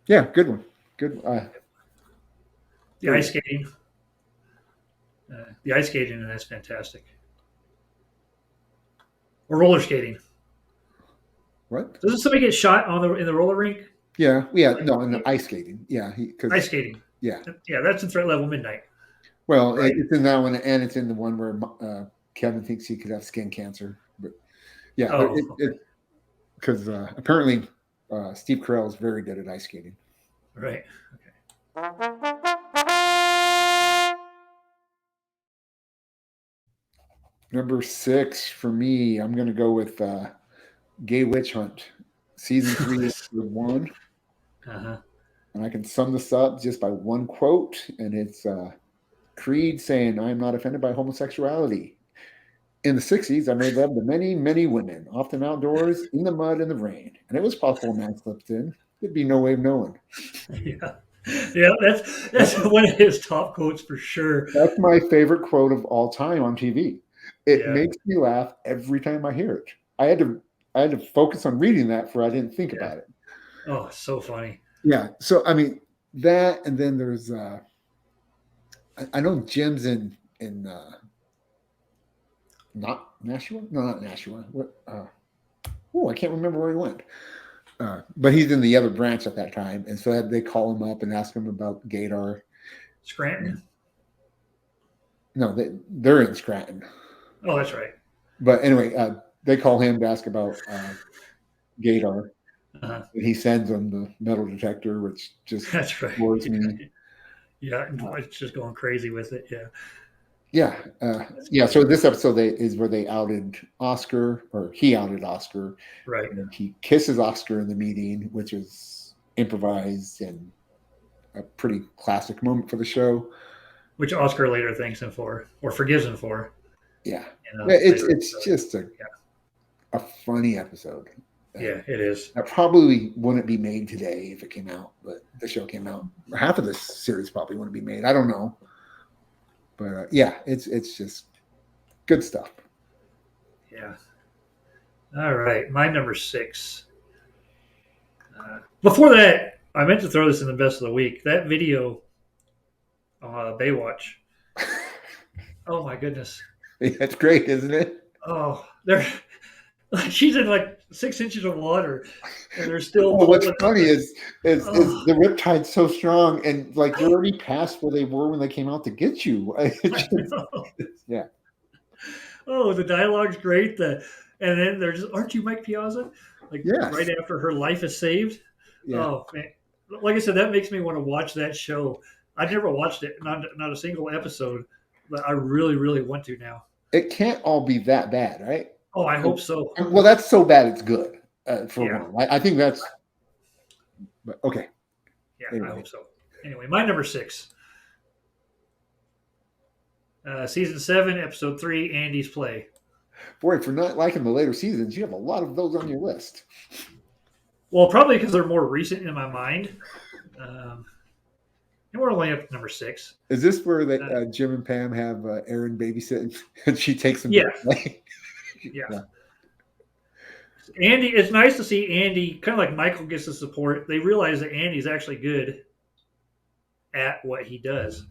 yeah, good one, good. the ice skating, and that's fantastic. Or roller skating. What? Doesn't somebody get shot on the in the roller rink? Yeah, no, and the ice skating. Yeah, because Ice skating. yeah. Yeah, that's in Threat Level Midnight. Well, Right. it's in that one, and it's in the one where Kevin thinks he could have skin cancer. But yeah, but Oh, okay. it because apparently Steve Carell is very good at ice skating. Right. Number 6 for me, I'm going to go with Gay Witch Hunt, season 3, episode 1. Uh-huh. And I can sum this up just by one quote, and it's Creed saying, "I am not offended by homosexuality. In the 60s, I made love to many, many women, often outdoors, in the mud and the rain. And it was possible a man slipped in. There'd be no way of knowing." Yeah. Yeah, that's one of his top quotes for sure. That's my favorite quote of all time on TV. It Yeah. makes me laugh every time I hear it. I had to focus on reading that for I didn't think about it. Oh, so funny. Yeah. So I mean that, and then there's I know Jim's in not Nashua? No, not Nashua. What I can't remember where he went. But he's in the other branch at that time, and so they call him up and ask him about Gator. Scranton. No, they're in Scranton. Oh, that's right. But anyway, they call him to ask about Gator. Uh-huh. And he sends them the metal detector, which just That's right. bores me. Yeah, it's just going crazy with it. Yeah. Yeah. So this episode is where they outed Oscar, or he outed Oscar. Right. And he kisses Oscar in the meeting, which is improvised and a pretty classic moment for the show. Which Oscar later thanks him for, or forgives him for. Yeah. You know, It's just a funny episode. Yeah, it is. That probably wouldn't be made today if it came out, but the show came out. Half of this series probably wouldn't be made. I don't know. But yeah, it's just good stuff. Yeah. All right, my number 6. Before that, I meant to throw this in the best of the week. That video, Baywatch. Oh my goodness. It's great, isn't it? Oh, she's in like 6 inches of water, and they're still. Oh, what's funny is the riptide's so strong, and like you're already past where they were when they came out to get you. Yeah. Oh, the dialogue's great. And then they're just, "Aren't you Mike Piazza?" Like Yes. right after her life is saved. Yeah. Oh man, like I said, that makes me want to watch that show. I never watched it, not a single episode, that I really, really want to now. It can't all be that bad, right? Oh, I hope so. Well, that's so bad it's good for Yeah. one. I think that's. But okay. Yeah, Anyway. I hope so. Anyway, my number 6. Season 7, episode 3, Andy's Play. Boy, for not liking the later seasons, you have a lot of those on your list. Well, probably because they're more recent in my mind. And we're only up to number 6. Is this where Jim and Pam have Aaron babysitting and she takes him Yeah. to play? Yeah. Andy, it's nice to see Andy, kind of like Michael gets the support. They realize that Andy's actually good at what he does.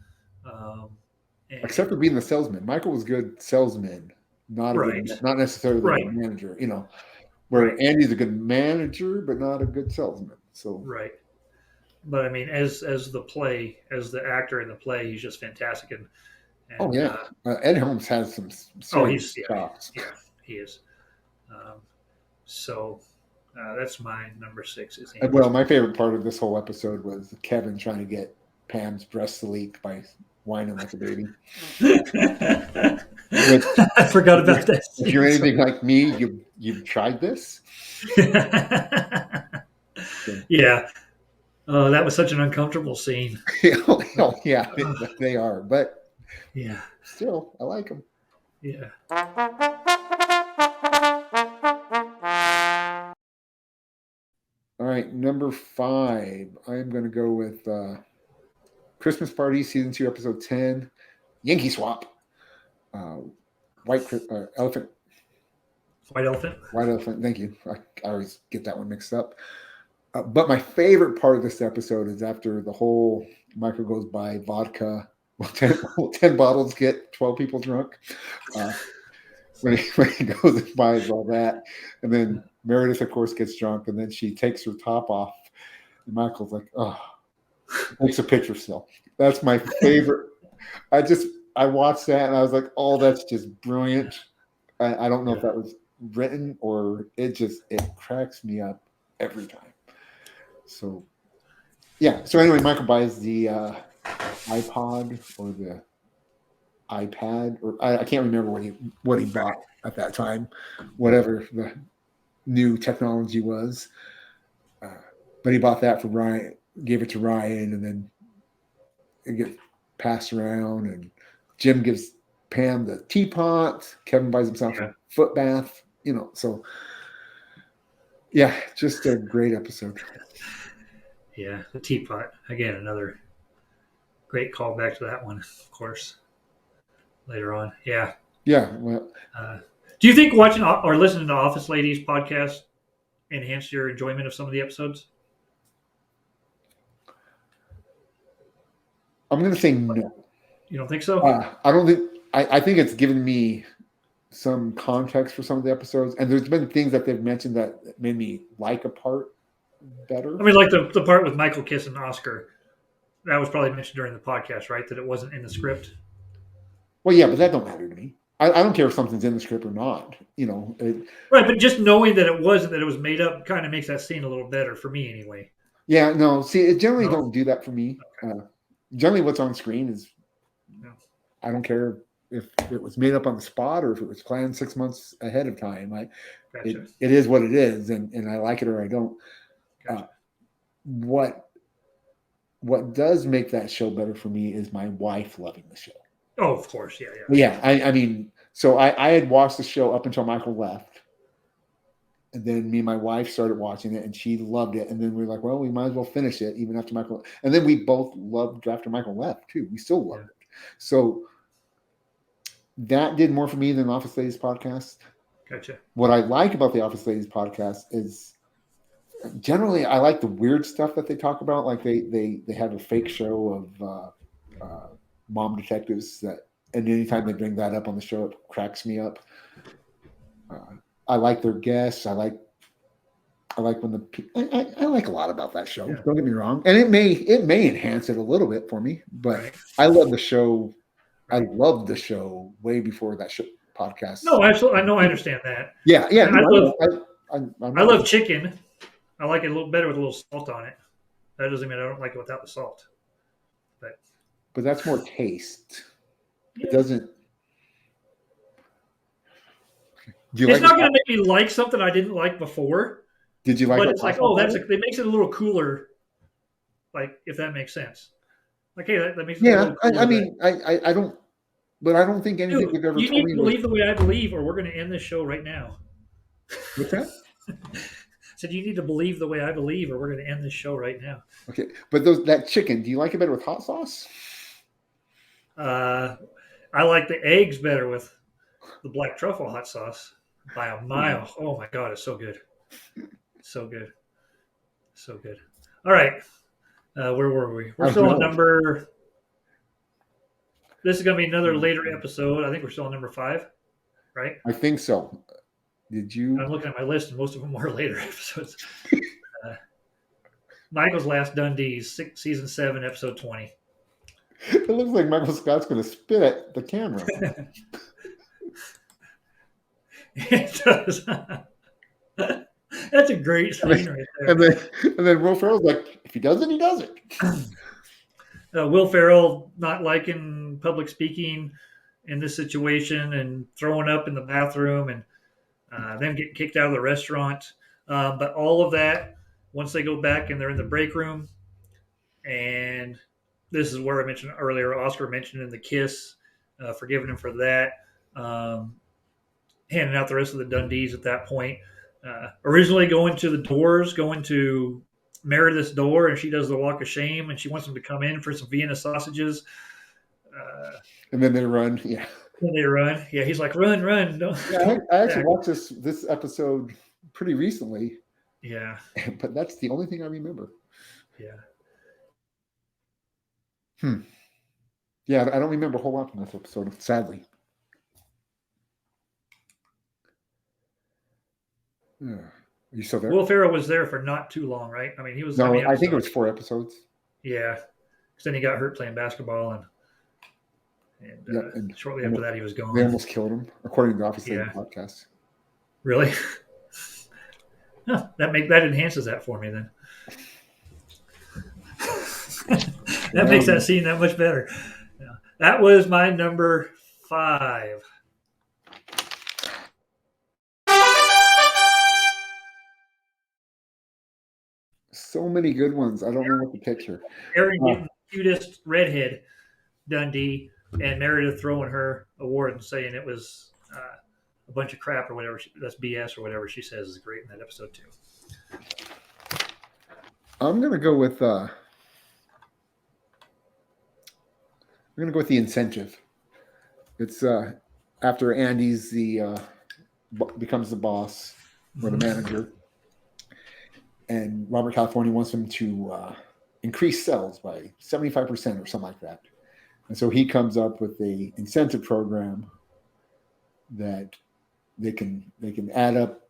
Except for being the salesman. Michael was good salesman, not necessarily a good manager, where Andy's a good manager, but not a good salesman. So right. But I mean, as the actor in the play, he's just fantastic. And Ed Helms has some serious chops. Yeah, he is. So that's my number 6. Is Andy. Well, my favorite part of this whole episode was Kevin trying to get Pam's breast to leak by whining like a baby. I forgot about that. If you're anything like me, you've tried this. Yeah. That was such an uncomfortable scene. Oh, yeah, they are. But yeah, still, I like them. Yeah. All right, number 5. I am going to go with Christmas Party, Season 2, Episode 10, Yankee Swap, White Elephant. White Elephant. White Elephant, thank you. I always get that one mixed up. But my favorite part of this episode is after the whole Michael goes by vodka. 10 bottles get 12 people drunk. When he goes and buys all that. And then Meredith, of course, gets drunk. And then she takes her top off. And Michael's like, oh, takes a picture still. That's my favorite. I watched that and I was like, oh, that's just brilliant. I don't know if that was written or it cracks me up every time. So, yeah. So anyway, Michael buys the iPod or the iPad, or I can't remember what he bought at that time, whatever the new technology was. But he bought that for Ryan, gave it to Ryan, and then it gets passed around. And Jim gives Pam the teapot. Kevin buys himself a foot bath. So yeah, just a great episode. Yeah, the teapot. Again, another great callback to that one, of course, later on. Yeah. Yeah. Well, do you think watching or listening to Office Ladies podcast enhanced your enjoyment of some of the episodes? I'm going to say no. You don't think so? I don't think. I think it's given me some context for some of the episodes, and there's been things that they've mentioned that made me like a part better. I mean, like the part with Michael kissing Oscar. That was probably mentioned during the podcast, right? That it wasn't in the script. Well, yeah, but that don't matter to me. I don't care if something's in the script or not. Right, but just knowing that it wasn't, that it was made up, kind of makes that scene a little better for me, anyway. Yeah, no. See, it generally don't do that for me. Okay. Generally, what's on screen is. I don't care if it was made up on the spot or if it was planned 6 months ahead of time. Gotcha. It is what it is, and I like it or I don't. Gotcha. What does make that show better for me is my wife loving the show. Oh, of course, yeah. Yeah, I mean, so I had watched the show up until Michael left, and then me and my wife started watching it, and she loved it. And then we were like, well, we might as well finish it even after Michael. And then we both loved after Michael left too. We still loved it. So that did more for me than Office Ladies podcast. Gotcha. What I like about the Office Ladies podcast is generally I like the weird stuff that they talk about. Like they have a fake show of mom detectives and anytime they bring that up on the show, it cracks me up. I like their guests. I like when I like a lot about that show. Yeah. Don't get me wrong, and it may enhance it a little bit for me, but I love the show. I loved the show way before that show podcast. No, absolutely. I know. I understand that. Yeah. I love chicken. I like it a little better with a little salt on it. That doesn't mean I don't like it without the salt. But that's more taste. It doesn't. Do you It's like not it? going to make me like something I didn't like before, Did you like but what it's like, Papa oh, bought it makes it a little cooler. Like, if that makes sense. Like, hey, that makes it a Yeah, little cooler. I mean, I don't, but I don't think anything Dude, they've ever you told need me to was. believe the way I believe, or we're going to end this show right now. What's that? Said you need to believe the way I believe, or we're going to end this show right now. Okay, but that chicken, do you like it better with hot sauce? I like the eggs better with the black truffle hot sauce by a mile. Oh my god, it's so good, so good, so good. All right, where were we? We're I'm still on thrilled. number. This is going to be another later episode. I think we're still on number 5, right? I think so. Did you? I'm looking at my list, and most of them are later episodes. Michael's Last Dundee's season 7, episode 20. It looks like Michael Scott's going to spit at the camera. It does. That's a great scene right there. And then Will Ferrell's like, if he does it, he does it. Will Ferrell not liking public speaking in this situation and throwing up in the bathroom and them getting kicked out of the restaurant. But all of that, once they go back and they're in the break room, and this is where I mentioned earlier, Oscar mentioned in the kiss, forgiving him for that, handing out the rest of the Dundees at that point. Originally going to the doors, going to Meredith's door, and she does the walk of shame, and she wants them to come in for some Vienna sausages. And then they run. Yeah. And they run. Yeah, he's like, run, run. Yeah, I actually watched this episode pretty recently. Yeah. But that's the only thing I remember. Yeah. Yeah, I don't remember a whole lot from this episode, sadly. Yeah. Are you still there? Will Ferrell was there for not too long, right? I mean, he was. No, I think it was 4 episodes. Yeah. Because then he got hurt playing basketball, and shortly after that, he was gone. They almost killed him, according to the Office Yeah. podcast. Really? Huh, that enhances that for me then. That makes that scene that much better. Yeah. That was my number 5. So many good ones. I don't know what to picture. Aaron getting the cutest redhead Dundee, and Meredith throwing her award and saying it was a bunch of crap or whatever. That's BS or whatever she says is great in that episode too. I'm gonna go with the incentive. It's after Andy's becomes the boss or the manager, and Robert California wants him to increase sales by 75% or something like that. And so he comes up with a incentive program that they can add up.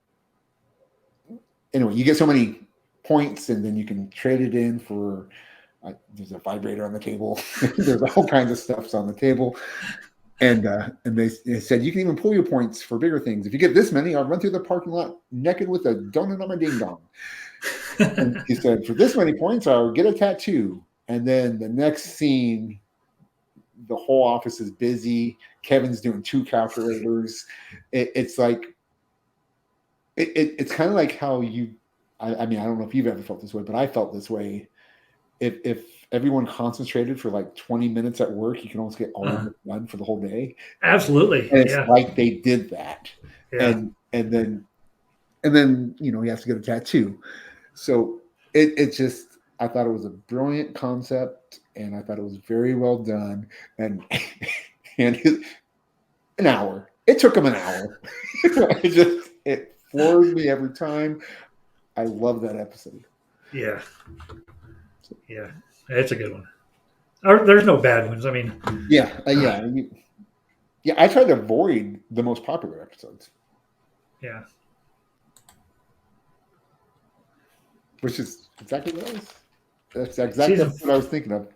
Anyway, you get so many points, and then you can trade it in for. There's a vibrator on the table. There's all kinds of stuffs on the table, and they said you can even pull your points for bigger things. If you get this many, I'll run through the parking lot naked with a donut on my ding dong. And he said, for this many points, I'll get a tattoo. And then the next scene, the whole office is busy. Kevin's doing 2 calculators. It's like, it's kind of like how you, I mean, I don't know if you've ever felt this way, but I felt this way. If everyone concentrated for like 20 minutes at work, you can almost get all of it done for the whole day. Absolutely. And it's like they did that. Yeah. And then he has to get a tattoo. So it just, I thought it was a brilliant concept, and I thought it was very well done. And an hour. It took him an hour. It floors me every time. I love that episode. Yeah. Yeah. It's a good one. There's no bad ones. I mean, yeah. I try to avoid the most popular episodes. Yeah. Which is exactly what I was. That's exactly what I was thinking of.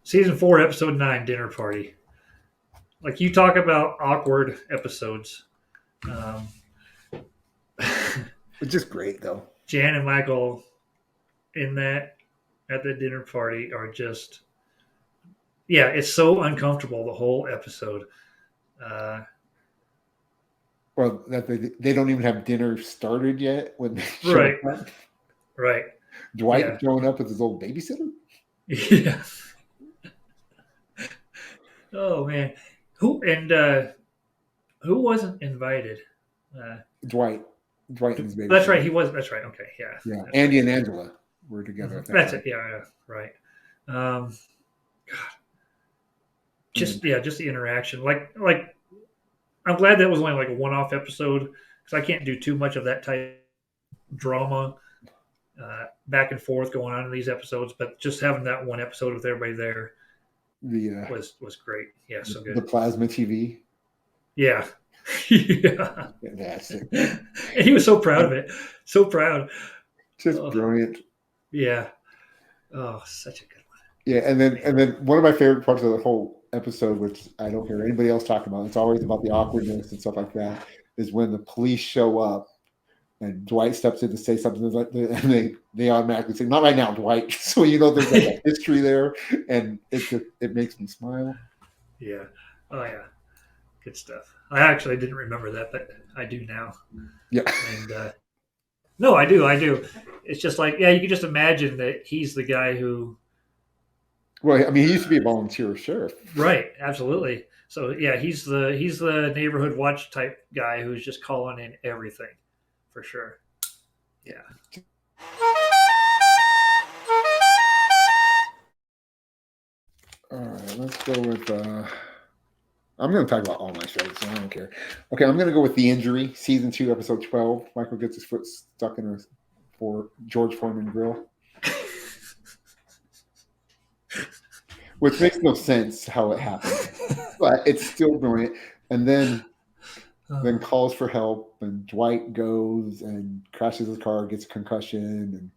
Season 4, episode 9, dinner party. Like, you talk about awkward episodes. It's just great, though. Jan and Michael at the dinner party are just yeah, it's so uncomfortable the whole episode. Uh, Well, that they don't even have dinner started yet when they show right, up. right, Dwight yeah, showing up with his old babysitter. yeah. Oh man, who wasn't invited? Uh, Dwight, Dwight and his that's babysitter. right. He was. That's right. Okay. Yeah. Yeah, That's right. Andy and Angela were together at that That's time. it. Yeah. Yeah. Right. Um, And just the interaction. Like I'm glad that was only like a one-off episode because I can't do too much of that type of drama back and forth going on in these episodes. But just having that one episode with everybody there the was great. Yeah. So the good. plasma TV. Yeah. Yeah. That's it. And he was so proud of it. So proud. Just Oh, brilliant. yeah. Oh, such a good one. Yeah, and then one of my favorite parts of the whole episode, which I don't hear anybody else talking about, it's always about the awkwardness and stuff like that, is when the police show up and Dwight steps in to say something like and they automatically say, "Not right now, Dwight." So you know there's like a history there, and it makes me smile. Yeah. Oh yeah. Good stuff. I actually didn't remember that, but I do now. Yeah, And no, I do. I do. It's just like, yeah, you can just imagine that he's the guy who. well, I mean, he used to be a volunteer sheriff. Right. Absolutely. So yeah, he's the neighborhood watch type guy who's just calling in everything, for sure. Yeah. All right, let's go with. I'm going to talk about all my shows, so I don't care. Okay, I'm going to go with The Injury, season 2, episode 12. Michael gets his foot stuck in a George Foreman grill, which makes no sense how it happened, but it's still brilliant. And then calls for help, and Dwight goes and crashes his car, gets a concussion, and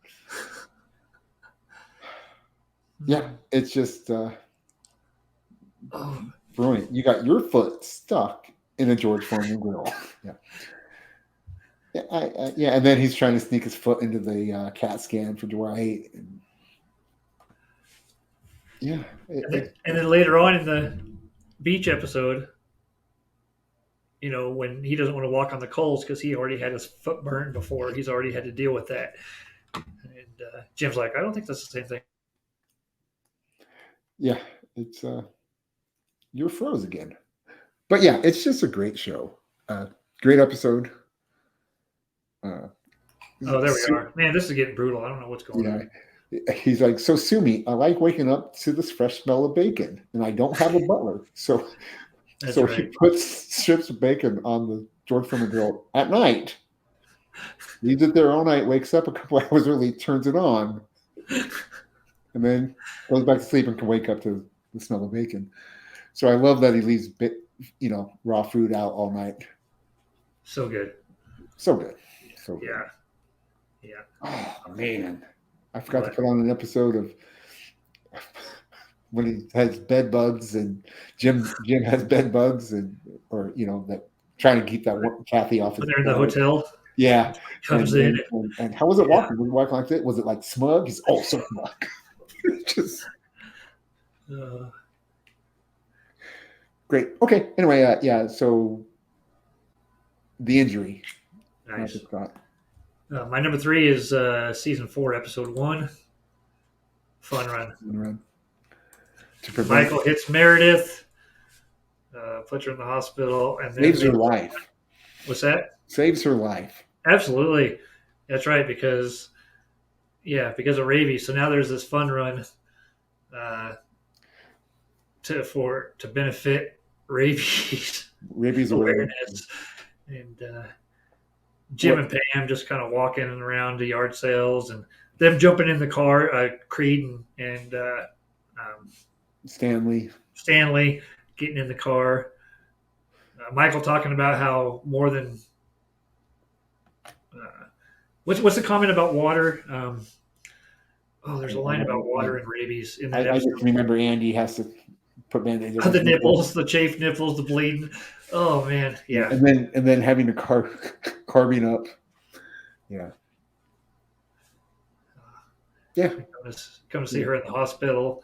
yeah, it's just Oh, brilliant. You got your foot stuck in a George Foreman grill. Yeah. Yeah, and then he's trying to sneak his foot into the CAT scan for Dwight. And, yeah. and then later on in the beach episode, when he doesn't want to walk on the coals because he already had his foot burned before, he's already had to deal with that. And Jim's like, I don't think that's the same thing. Yeah, it's you're froze again. But yeah, it's just a great show. Great episode. Oh, there we are. Man, this is getting brutal. I don't know what's going on. He's like, so sue me. I like waking up to this fresh smell of bacon, and I don't have a butler. So Right. He puts strips of bacon on the George Foreman grill at night. Leaves it there all night, wakes up a couple hours early, turns it on, and then goes back to sleep and can wake up to the smell of bacon. So I love that he leaves raw food out all night. So good. So good. So good. Yeah. Yeah. Oh man. I forgot to put on an episode of when he has bed bugs and Jim has bed bugs or that trying to keep that Kathy off his When they're in the hotel. Yeah. Comes in. And how was it walking? Was it walking like that? Was it like smug? He's so smug. Just great. Okay. Anyway, so The Injury. Nice. My number 3 is season 4, episode 1. Fun run. Michael hits Meredith, puts her in the hospital, and then saves her life. What's that? Saves her life. Absolutely, that's right. Because of rabies. So now there's this fun run to benefit rabies awareness, and Jim and Pam just kind of walking around the yard sales, and them jumping in the car. Creed and Stanley getting in the car. Michael talking about how more than what's the comment about water? There's a line about water and rabies in that episode. I just remember Andy has to put band-aids on the nipples, the chafed nipples, the bleeding. Oh man, yeah. And then having the car carving up. Yeah. Yeah. Come to see her in the hospital.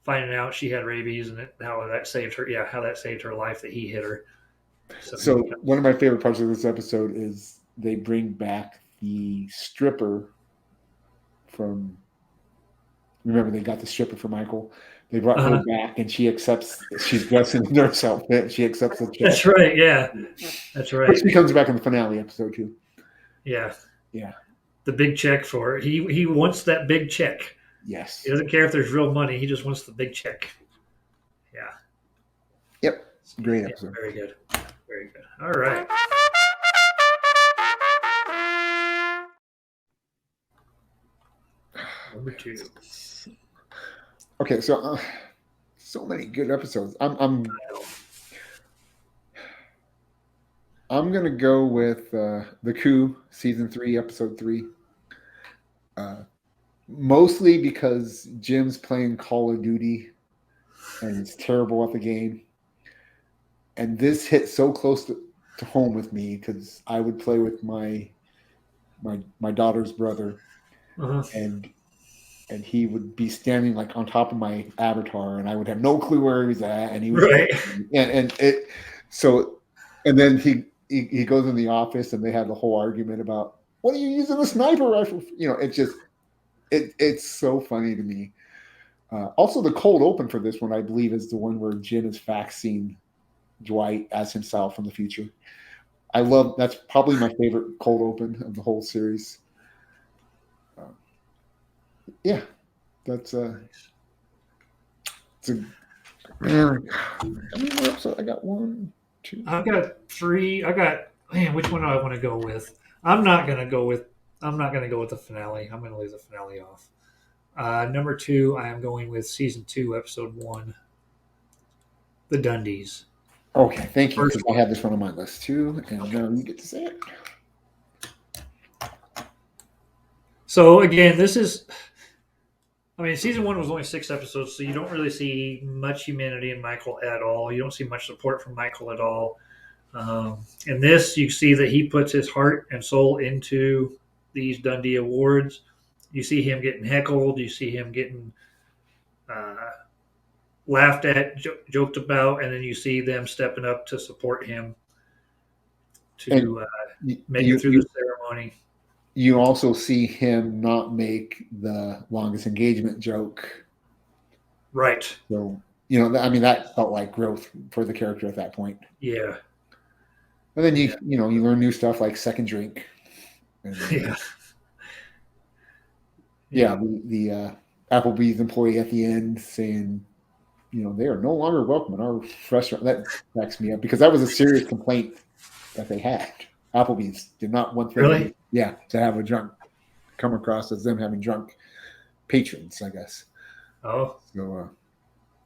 finding out she had rabies and how that saved her. Yeah, how that saved her life that he hit her. So one of my favorite parts of this episode is they bring back the stripper from. Remember, they got the stripper for Michael. They brought her back, and she accepts. She's dressed in a nurse outfit. She accepts the check. That's right. Yeah, that's right. But she comes back in the finale episode too. Yeah. Yeah. The big check for he wants that big check. Yes. He doesn't care if there's real money. He just wants the big check. Yeah. Yep. Great episode. Yeah, very good. Very good. All right. Number 2. Okay, so so many good episodes. I'm gonna go with The Coup, season 3, episode 3. Mostly because Jim's playing Call of Duty and he's terrible at the game. And this hit so close to home with me because I would play with my daughter's brother, and he would be standing like on top of my avatar, and I would have no clue where he was at, and he was right. and then he goes in the office, and they have the whole argument about what are you using a sniper rifle? It's so funny to me. Also, the cold open for this one, I believe, is the one where Jim is faxing Dwight as himself from the future. That's probably my favorite cold open of the whole series. Yeah, that's it's a man. How many more episodes? I got 1, 2. I've got 3. Which one do I want to go with? I'm not gonna go with the finale. I'm gonna leave the finale off. Number 2, I am going with season 2, episode 1, The Dundies. Okay, thank you. Because I have this one on my list too, and now you get to say it. So again, season 1 was only 6 episodes, so you don't really see much humanity in Michael at all. You don't see much support from Michael at all. In this, you see that he puts his heart and soul into these Dundee Awards. You see him getting heckled. You see him getting laughed at, joked about, and then you see them stepping up to support him to make it through the ceremony. You also see him not make the longest engagement joke. Right. So, that felt like growth for the character at that point. Yeah. And then you learn new stuff like second drink. And, the Applebee's employee at the end saying, they are no longer welcome in our restaurant. That cracks me up because that was a serious complaint that they had. Applebee's did not want them to have a drunk come across as them having drunk patrons, I guess. Oh. So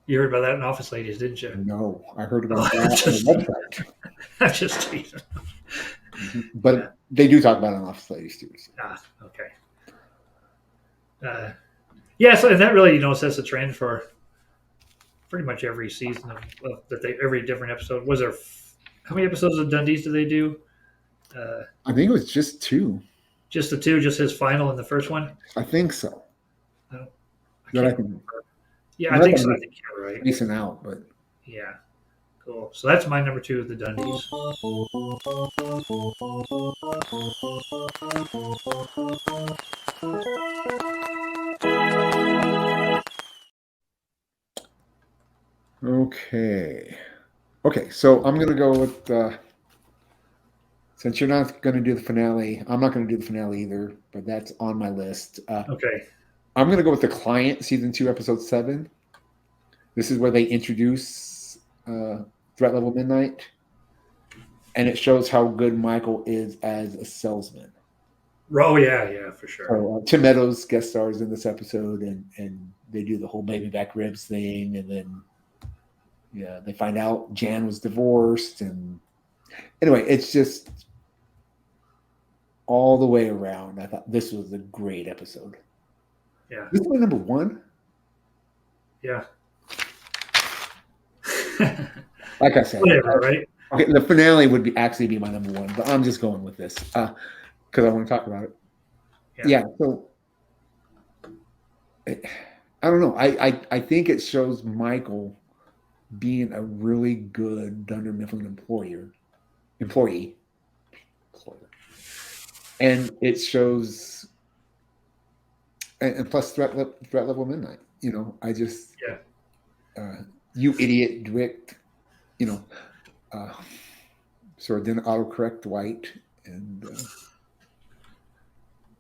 you heard about that in Office Ladies, didn't you? No, I heard about that on the website. I'm just teasing. But they do talk about it in Office Ladies too. So. Okay. So and that really, sets the trend for pretty much every season of every different episode. Was there how many episodes of Dundies did they do? I think it was just 2. Just the 2, just his final in the first one? I think so. I think so. I think you're right. Spacing out, but yeah. Cool. So that's my number 2 of the Dundies. Okay, so I'm going to go with, since you're not going to do the finale, I'm not going to do the finale either, but that's on my list. Okay. I'm going to go with The Client, season 2, episode 7. This is where they introduce Threat Level Midnight, and it shows how good Michael is as a salesman. Oh, yeah, for sure. So, Tim Meadows guest stars in this episode, and they do the whole baby back ribs thing, and then they find out Jan was divorced, and anyway, it's just all the way around. I thought this was a great episode. Yeah. This is my number 1. Yeah. Like I said, whatever, right? Okay, the finale would actually be my number 1, but I'm just going with this because I want to talk about it. Yeah. So I don't know. I think it shows Michael being a really good Dunder Mifflin employee, and it shows, and plus threat level midnight. I just Yeah. you idiot Dwight, you know, uh, sort of didn't autocorrect Dwight, and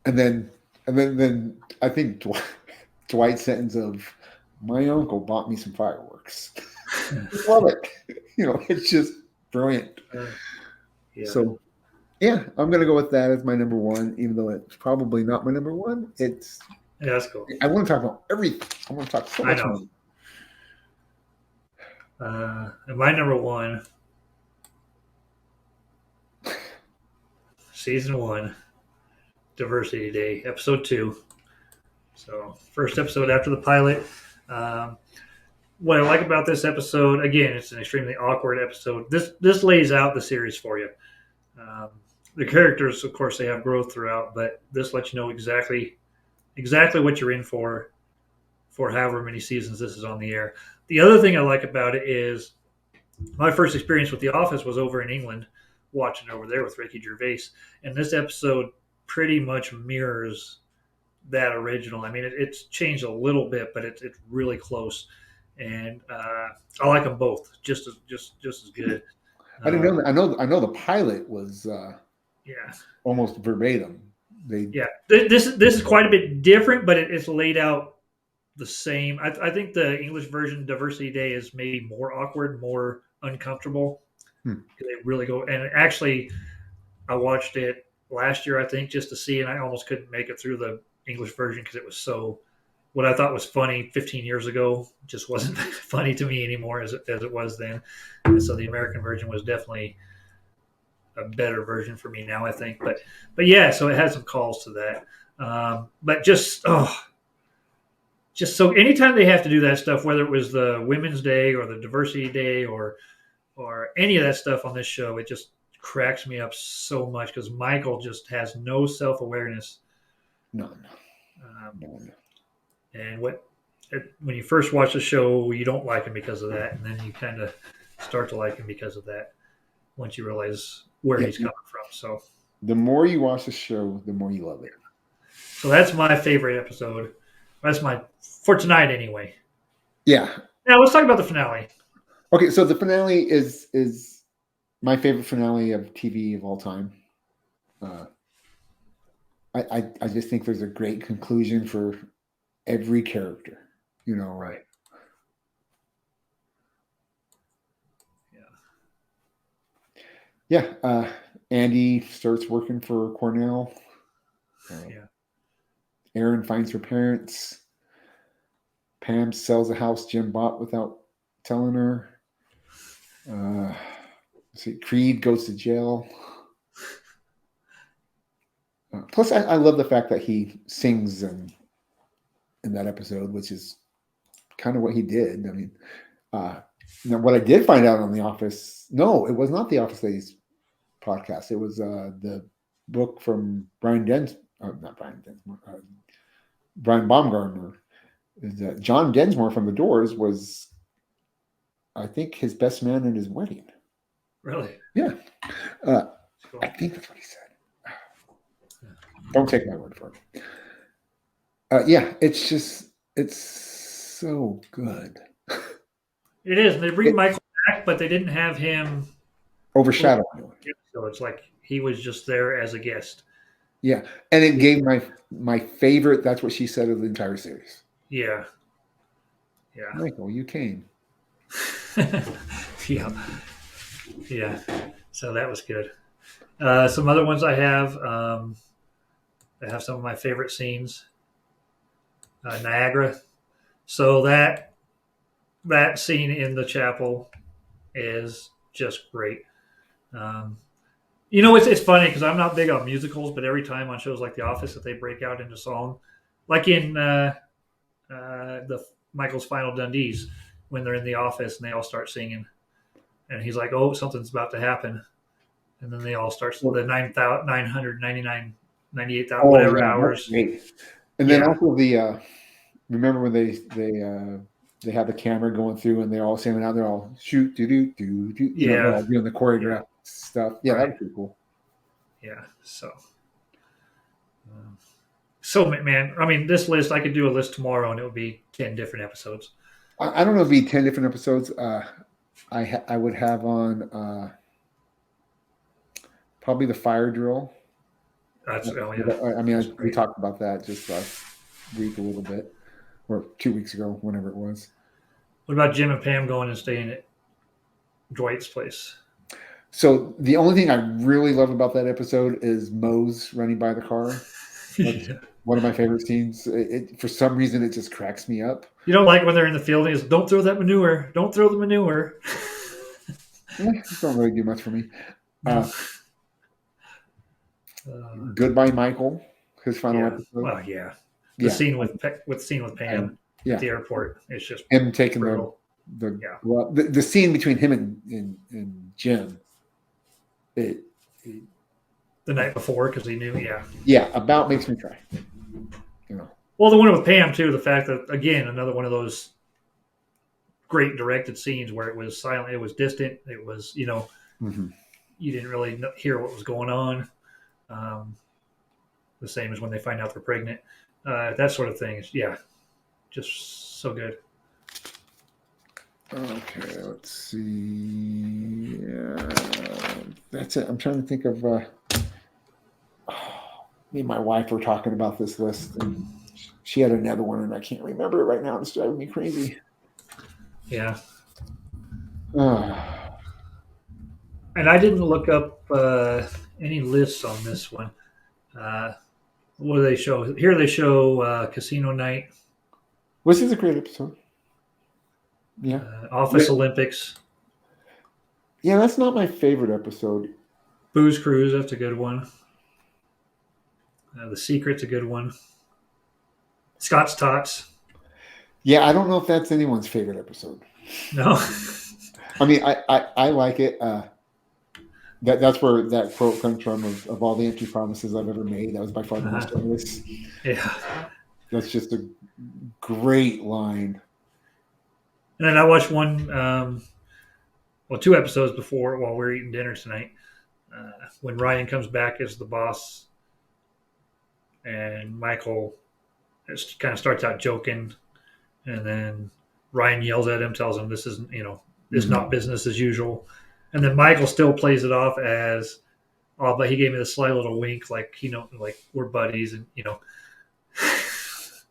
and then then I think Dwight's sentence of my uncle bought me some fireworks. Love it. It's just brilliant. Yeah. So yeah, I'm gonna go with that as my number one, even though it's probably not my number one. It's Yeah, that's cool. I want to talk about everything. I want to talk so I much know. more. And my number one, season 1, Diversity Day, episode 2. So first episode after the pilot. Um, what I like about this episode, again, it's an extremely awkward episode. This lays out the series for you. The characters, of course, they have growth throughout, but this lets you know exactly what you're in for however many seasons this is on the air. The other thing I like about it is my first experience with The Office was over in England, watching over there with Ricky Gervais, and this episode pretty much mirrors that original. I mean, it's changed a little bit, but it's really close, and I like them both just as good. I didn't know that. I know the pilot was Yeah, almost verbatim. yeah. This is quite a bit different, but it's laid out the same. I think the English version, Diversity Day, is maybe more awkward, more uncomfortable. They really go, and actually, I watched it last year, I think, just to see, and I almost couldn't make it through the English version because it was so. What I thought was funny 15 years ago just wasn't funny to me anymore as it was then. And so the American version was definitely a better version for me now, I think. But yeah, so it had some calls to that. But just so anytime they have to do that stuff, whether it was the Women's Day or the Diversity Day or any of that stuff on this show, it just cracks me up so much because Michael just has no self awareness. No. And when you first watch the show, you don't like him because of that, and then you kind of start to like him because of that once you realize where he's coming from. So the more you watch the show, the more you love it. So that's my favorite episode. That's my for tonight anyway. Yeah. Now let's talk about the finale. Okay, so the finale is my favorite finale of TV of all time. I just think there's a great conclusion for every character. Right. Yeah. Andy starts working for Cornell. Yeah. Erin finds her parents. Pam sells a house Jim bought without telling her. Creed goes to jail. Plus, I love the fact that he sings in that episode, which is kind of what he did. I mean, now what I did find out on The Office, no, it was not The Office Ladies podcast. It was the book from Brian Baumgartner. John Densmore from The Doors was, I think, his best man at his wedding. Really? Yeah. Cool. I think that's what he said. Don't take my word for it. Yeah, it's so good. It is. They bring Michael back, but they didn't have him overshadow him. So it's like he was just there as a guest. Yeah, and it gave my favorite. That's what she said of the entire series. Yeah. Michael, you came. Yeah. So that was good. Some other ones I have. I have some of my favorite scenes. Niagara. So that scene in the chapel is just great. It's funny because I'm not big on musicals, but every time on shows like The Office that they break out into song, like in the Michael's Final Dundees, when they're in the office and they all start singing, and he's like, "Oh, something's about to happen," and then they all start the 999, 98,000 whatever hours. Great. And then also remember when they had the camera going through and they're all standing out. They're all shoot, do. You know, they're all doing the choreographed stuff. Yeah, that was pretty cool. Yeah. So, man, I mean, this list, I could do a list tomorrow and it would be 10 different episodes. I don't know, it'd be 10 different episodes. I would have on probably the fire drill. We talked about that just last week a little bit, or 2 weeks ago, whenever it was. What about Jim and Pam going and staying at Dwight's place? So the only thing I really love about that episode is Mose running by the car. That's one of my favorite scenes. For some reason, it just cracks me up. You don't like when they're in the field and he goes, don't throw that manure. Don't throw the manure. It don't really do much for me. Goodbye, Michael. His final episode. Well, yeah. The scene with Pam at the airport. It's just him taking the scene between him and Jim. The night before, because he knew. About makes me cry. You know. Well, the one with Pam too. The fact that, again, another one of those great directed scenes where it was silent, it was distant, it was, you know, you didn't really hear what was going on. The same as when they find out they're pregnant. That sort of thing is, just so good. Okay, let's see. That's it. I'm trying to think of. Me and my wife were talking about this list, and she had another one, and I can't remember it right now. It's driving me crazy. Yeah. And I didn't look up any lists on this one. What do they show? Here they show Casino Night. This is a great episode. Yeah. Office Olympics. Yeah, that's not my favorite episode. Booze Cruise, that's a good one. The Secret's a good one. Scott's Tots. Yeah, I don't know if that's anyone's favorite episode. No. I mean, I like it. That's where that quote comes from of all the empty promises I've ever made. That was by far the most famous. Yeah. That's just a great line. And then I watched one, 2 episodes before while we're eating dinner tonight. When Ryan comes back as the boss, and Michael kind of starts out joking, and then Ryan yells at him, tells him this isn't, this is not business as usual. And then Michael still plays it off as, oh, but he gave me the sly little wink, like, like we're buddies, and,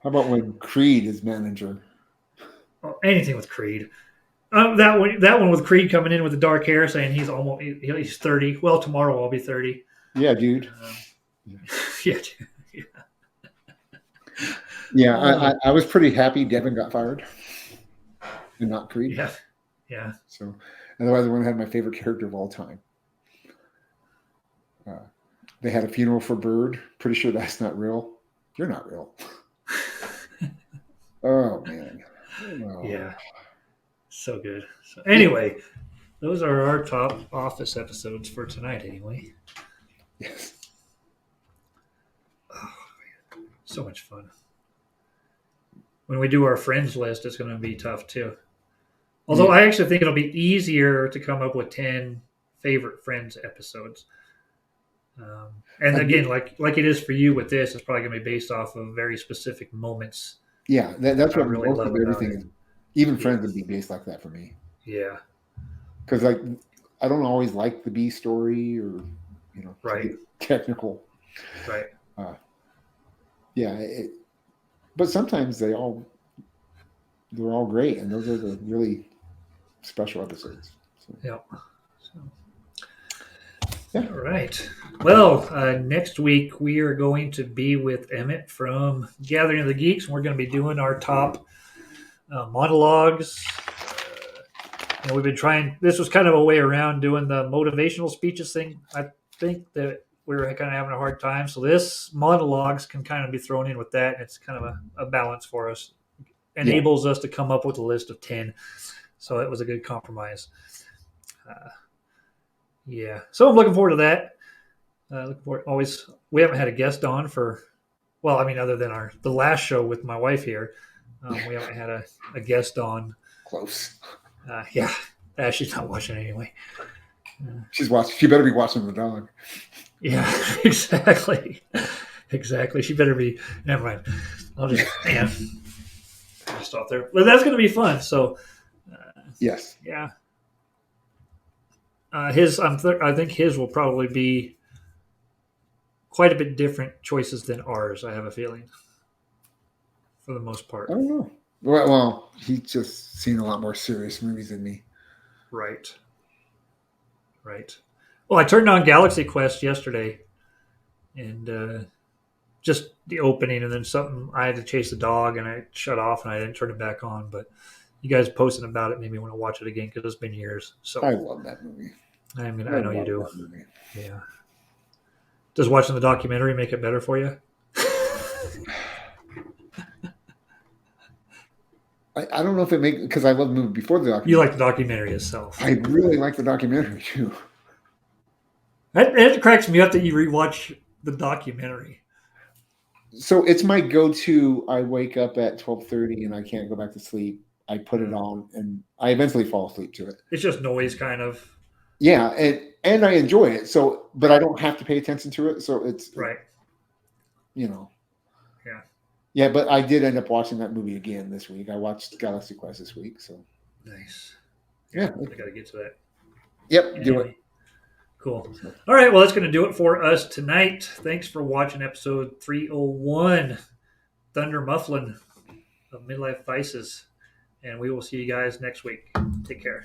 How about when Creed is manager? Anything with Creed. That one with Creed coming in with the dark hair, saying he's 30. Well, tomorrow I'll be 30. Yeah, dude. Yeah, dude. Yeah, I was pretty happy Devin got fired and not Creed. Yeah. So, otherwise, I would have had my favorite character of all time. They had a funeral for Bird. Pretty sure that's not real. You're not real. Oh, man. Oh. Yeah. So good. So anyway, those are our top Office episodes for tonight anyway. Yes. Oh, man. So much fun. When we do our friends list, it's going to be tough too. Although I actually think it'll be easier to come up with 10 favorite Friends episodes. And again, like it is for you with this, it's probably going to be based off of very specific moments. Yeah, that's what really most love of everything is. Even Friends would be based like that for me. Yeah. Because I don't always like the B story or, right, technical. Right. But sometimes they're all great, and those are the really special episodes. So. Yep. All right. Well, next week we are going to be with Emmett from Gathering of the Geeks, and we're going to be doing our top monologues. We've been trying. This was kind of a way around doing the motivational speeches thing. I think that we were kind of having a hard time, so this monologues can kind of be thrown in with that, and it's kind of a balance for us. Enables us to come up with a list of 10. So it was a good compromise. So I'm looking forward to that. We haven't had a guest on for, other than the last show with my wife here. We haven't had a guest on. Close. Yeah, Ashley's not watching anyway. She's watching. She better be watching the dog. Yeah, exactly. Exactly. She better be. Never mind. I'll just stop there. But that's going to be fun. So, Yes. yeah. I think his will probably be quite a bit different choices than ours. I have a feeling, for the most part. I don't know. Well, he's just seen a lot more serious movies than me. Right. Right. Well, I turned on Galaxy Quest yesterday, and just the opening, and then something. I had to chase the dog, and I shut off, and I didn't turn it back on. But you guys posting about it made me want to watch it again because it's been years. So I love that movie. I know you do. That movie. Yeah. Does watching the documentary make it better for you? I don't know if it makes because I love the movie before the documentary. You like the documentary itself. I really like the documentary too. It cracks me up that you rewatch the documentary. So it's my go-to. I wake up at 12:30 and I can't go back to sleep. I put it on and I eventually fall asleep to it. It's just noise, kind of. Yeah, and I enjoy it. So, but I don't have to pay attention to it. So it's Right. You know. Yeah. Yeah, but I did end up watching that movie again this week. I watched Galaxy Quest this week. So Nice. yeah, I got to get to that. yep, do it. Cool. All right. Well, that's going to do it for us tonight. Thanks for watching episode 301, Thunder Mufflin of Midlife Vices. And we will see you guys next week. Take care.